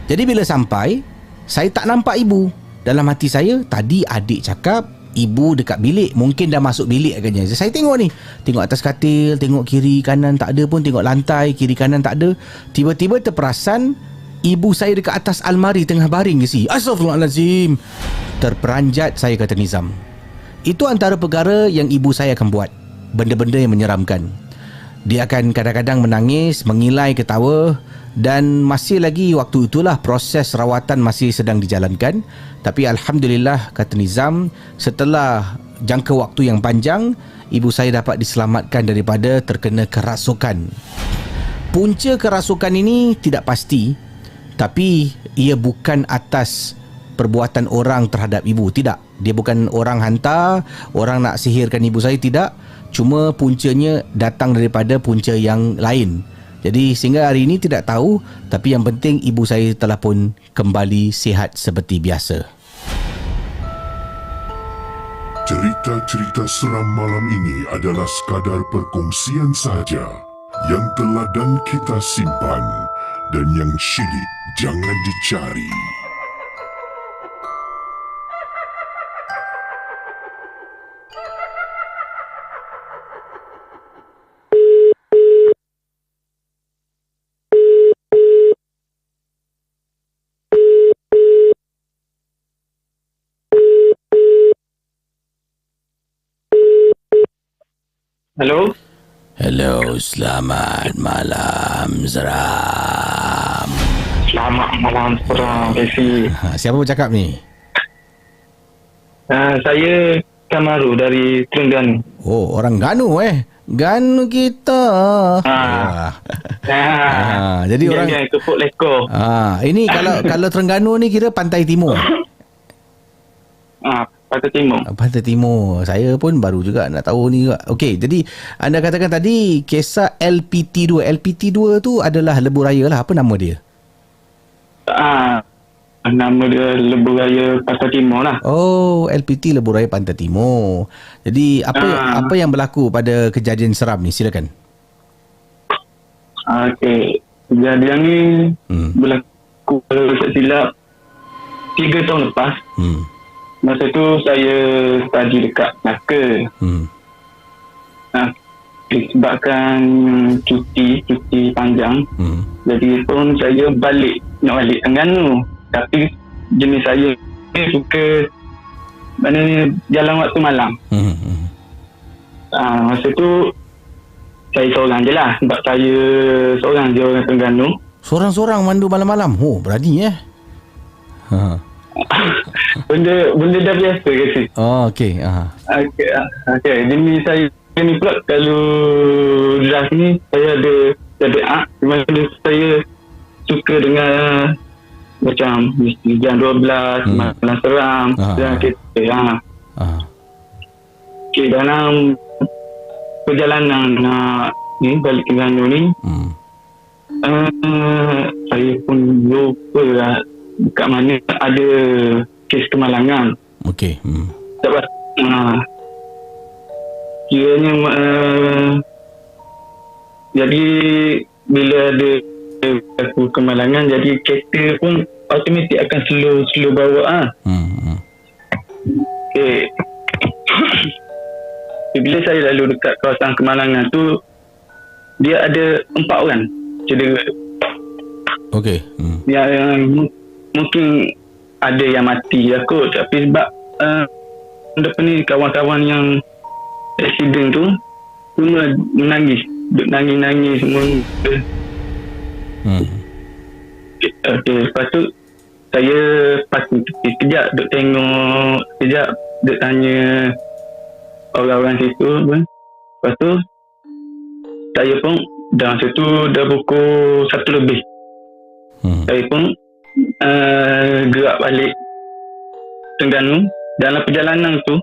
Jadi bila sampai, saya tak nampak ibu. Dalam hati saya, tadi adik cakap ibu dekat bilik, mungkin dah masuk bilik agaknya. Saya tengok ni, tengok atas katil, tengok kiri kanan tak ada pun, tengok lantai kiri kanan tak ada. Tiba-tiba terperasan ibu saya dekat atas almari tengah baring ke si. Astaghfirullahalazim. Terperanjat saya, kata Nizam. Itu antara perkara yang ibu saya akan buat. Benda-benda yang menyeramkan. Dia akan kadang-kadang menangis, mengilai, ketawa. Dan masih lagi waktu itulah proses rawatan masih sedang dijalankan. Tapi Alhamdulillah, kata Nizam, setelah jangka waktu yang panjang, ibu saya dapat diselamatkan daripada terkena kerasukan. Punca kerasukan ini tidak pasti, tapi ia bukan atas perbuatan orang terhadap ibu. Tidak, dia bukan orang hantar, orang nak sihirkan ibu saya, tidak. Cuma puncanya datang daripada punca yang lain. Jadi sehingga hari ini tidak tahu, tapi yang penting ibu saya telah pun kembali sihat seperti biasa. Cerita-cerita seram malam ini adalah sekadar perkongsian sahaja yang teladan kita simpan dan yang syilid jangan dicari. Hello. Hello, selamat malam seram. Selamat malam seram, Casey. Siapa bercakap ni? Saya Kamaru dari Terengganu. Oh, orang Ganu Ganu kita. Jadi orang Kepuk Leko. Ini kalau Terengganu ni kira pantai timur. Pantai Timur. Pantai Timur. Saya pun baru juga nak tahu ni juga. Okey, jadi anda katakan tadi kisah LPT2. LPT2 tu adalah lebuh raya lah. Apa nama dia? Nama dia Lebuh Raya Pantai Timur lah. Oh, LPT Lebuh Raya Pantai Timur. Jadi apa yang berlaku pada kejadian seram ni? Silakan. Okey. Kejadian ni berlaku, kalau tak silap, 3 tahun lepas. Masa tu saya study dekat Melaka. Disebabkan cuti panjang. Jadi pun saya nak balik Terengganu. Tapi jenis saya suka maknanya jalan waktu malam. Masa tu saya seorang je lah. Sebab saya seorang je orang Terengganu. Seorang-seorang mandu malam-malam? Oh, berani Benda dah biasa ke sih. Oh, okey. Okey. Jadi saya ni pula kalau draft ni saya ada di mana saya suka dengan macam jam 12 malam seram dan kita. Okey, dalam perjalanan ni balik ke Terengganu ni, saya pun lupa lah kat mana ada kes kemalangan. Okey. Sebab kiranya jadi bila ada kemalangan, jadi kereta pun automatik akan slow bawa. Okey. bila saya lalu dekat kawasan Kemalangan tu, dia ada 4 orang cedera. Okey. Yang mungkin ada yang mati lah kot, tapi sebab depan ni kawan-kawan yang accident tu semua menangis, duk nangis-nangis semua. Okay, lepas tu saya pasti kejap duk tengok, kejap duk tanya orang-orang situ pun. Lepas tu saya pun dah situ dah pukul 1 lebih. Saya pun gerak balik Terengganu. Dalam perjalanan tu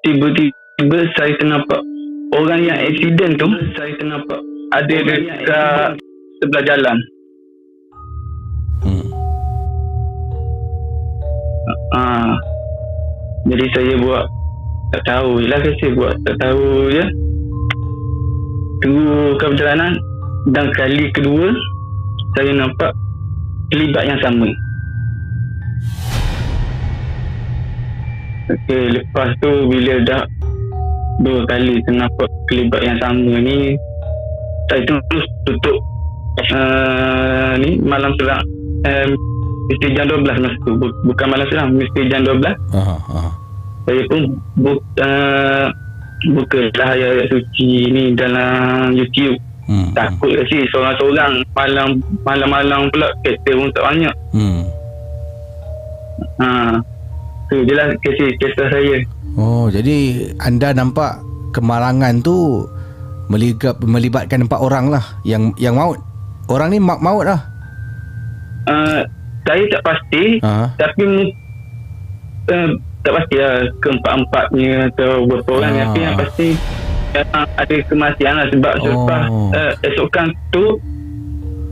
tiba-tiba saya ternampak orang yang accident tu, saya ternampak ada dekat sebelah jalan. Jadi saya buat tak tahu je lah, saya buat tak tahu je. Teruskan perjalanan, dan kali kedua saya nampak kelibat yang sama. Okay, lepas tu bila dah 2 kali nampak kelibat yang sama ni, saya terus tutup ni malam seram, mesti jam 12 masa tu, bukan malam seram, mesti jam 12. Saya pun buka lah ayat suci ni dalam YouTube. Takut sih seorang-seorang malam-malam pula, kereta pun tak banyak. Tu je lah kisah saya. Oh, jadi anda nampak kemalangan tu melibatkan 4 orang lah yang maut. Orang ni maut lah. Saya tak pasti, tapi tak pasti lah keempat-empatnya atau berapa orang, tapi yang pasti ada kematian lah. Sebab selepas esokan tu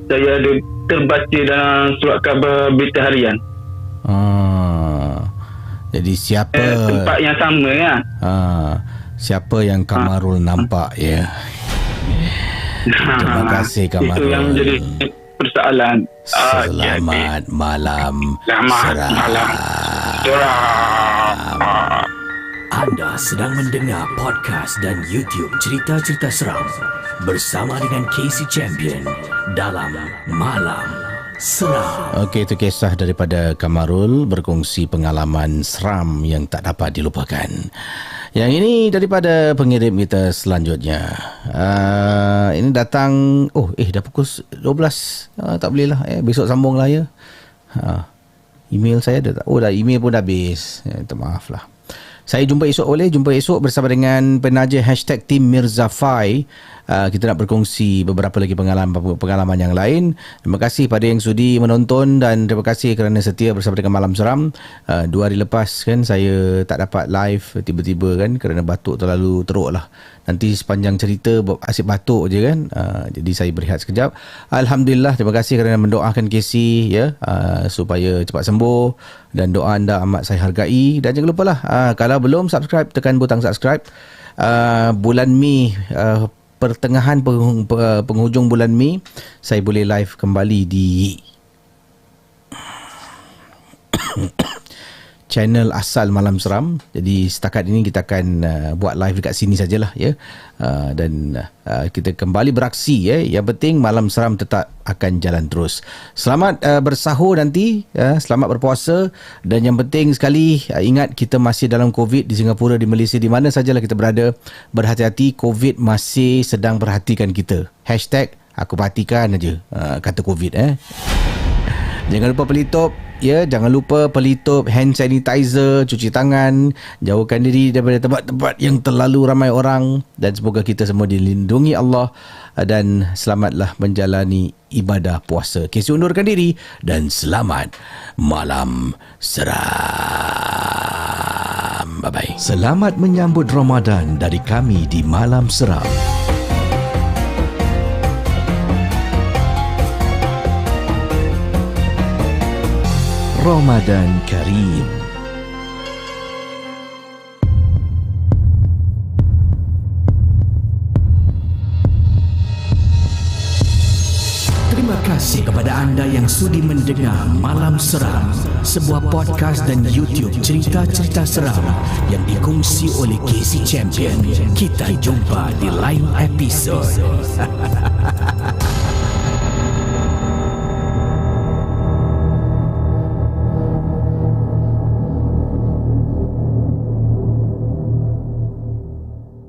saya ada terbaca dalam surat khabar berita harian. Jadi siapa tempat yang sama ya. Siapa yang Kamarul nampak ya. Terima kasih Kamarul. Itu yang menjadi persoalan. Selamat malam. Anda sedang mendengar podcast dan YouTube cerita-cerita seram bersama dengan Casey Champion dalam Malam Seram. Okey, itu kisah daripada Kamarul berkongsi pengalaman seram yang tak dapat dilupakan. Yang ini daripada pengirim kita selanjutnya. Ini datang dah pukul 12. Tak boleh lah. Besok sambung lah ya. Email saya dah email pun dah habis. Minta maaf lah. Saya jumpa esok, boleh jumpa esok bersama dengan penaja #Team Mirza Fai. Kita nak berkongsi beberapa lagi pengalaman yang lain. Terima kasih pada yang sudi menonton dan terima kasih kerana setia bersama dengan Malam Seram. 2 hari lepas kan saya tak dapat live tiba-tiba kan kerana batuk terlalu teruk lah. Nanti sepanjang cerita asyik batuk je kan. Jadi saya berehat sekejap. Alhamdulillah, terima kasih kerana mendoakan Casey ya, supaya cepat sembuh, dan doa anda amat saya hargai. Dan jangan lupa lah, kalau belum subscribe, tekan butang subscribe. Bulan Mei, pertengahan penghujung bulan Mei, saya boleh live kembali di channel asal Malam Seram. Jadi setakat ini kita akan buat live dekat sini sajalah ya. Dan kita kembali beraksi ya. Yang penting Malam Seram tetap akan jalan terus. Selamat bersahur nanti, selamat berpuasa, dan yang penting sekali ingat kita masih dalam COVID di Singapura, di Malaysia, di mana sajalah kita berada. Berhati-hati, COVID masih sedang perhatikan kita. #aku perhatikan aja, kata COVID Jangan lupa pelitup ya, jangan lupa pelitup, hand sanitizer, cuci tangan, jauhkan diri daripada tempat-tempat yang terlalu ramai orang, dan semoga kita semua dilindungi Allah dan selamatlah menjalani ibadah puasa. Casey undurkan diri dan selamat Malam Seram. Bye-bye. Selamat menyambut Ramadan dari kami di Malam Seram. Ramadan Kareem. Terima kasih kepada anda yang sudi mendengar Malam Seram, sebuah podcast dan YouTube cerita-cerita seram yang dikongsi oleh Casey Champion. Kita jumpa di lain episod.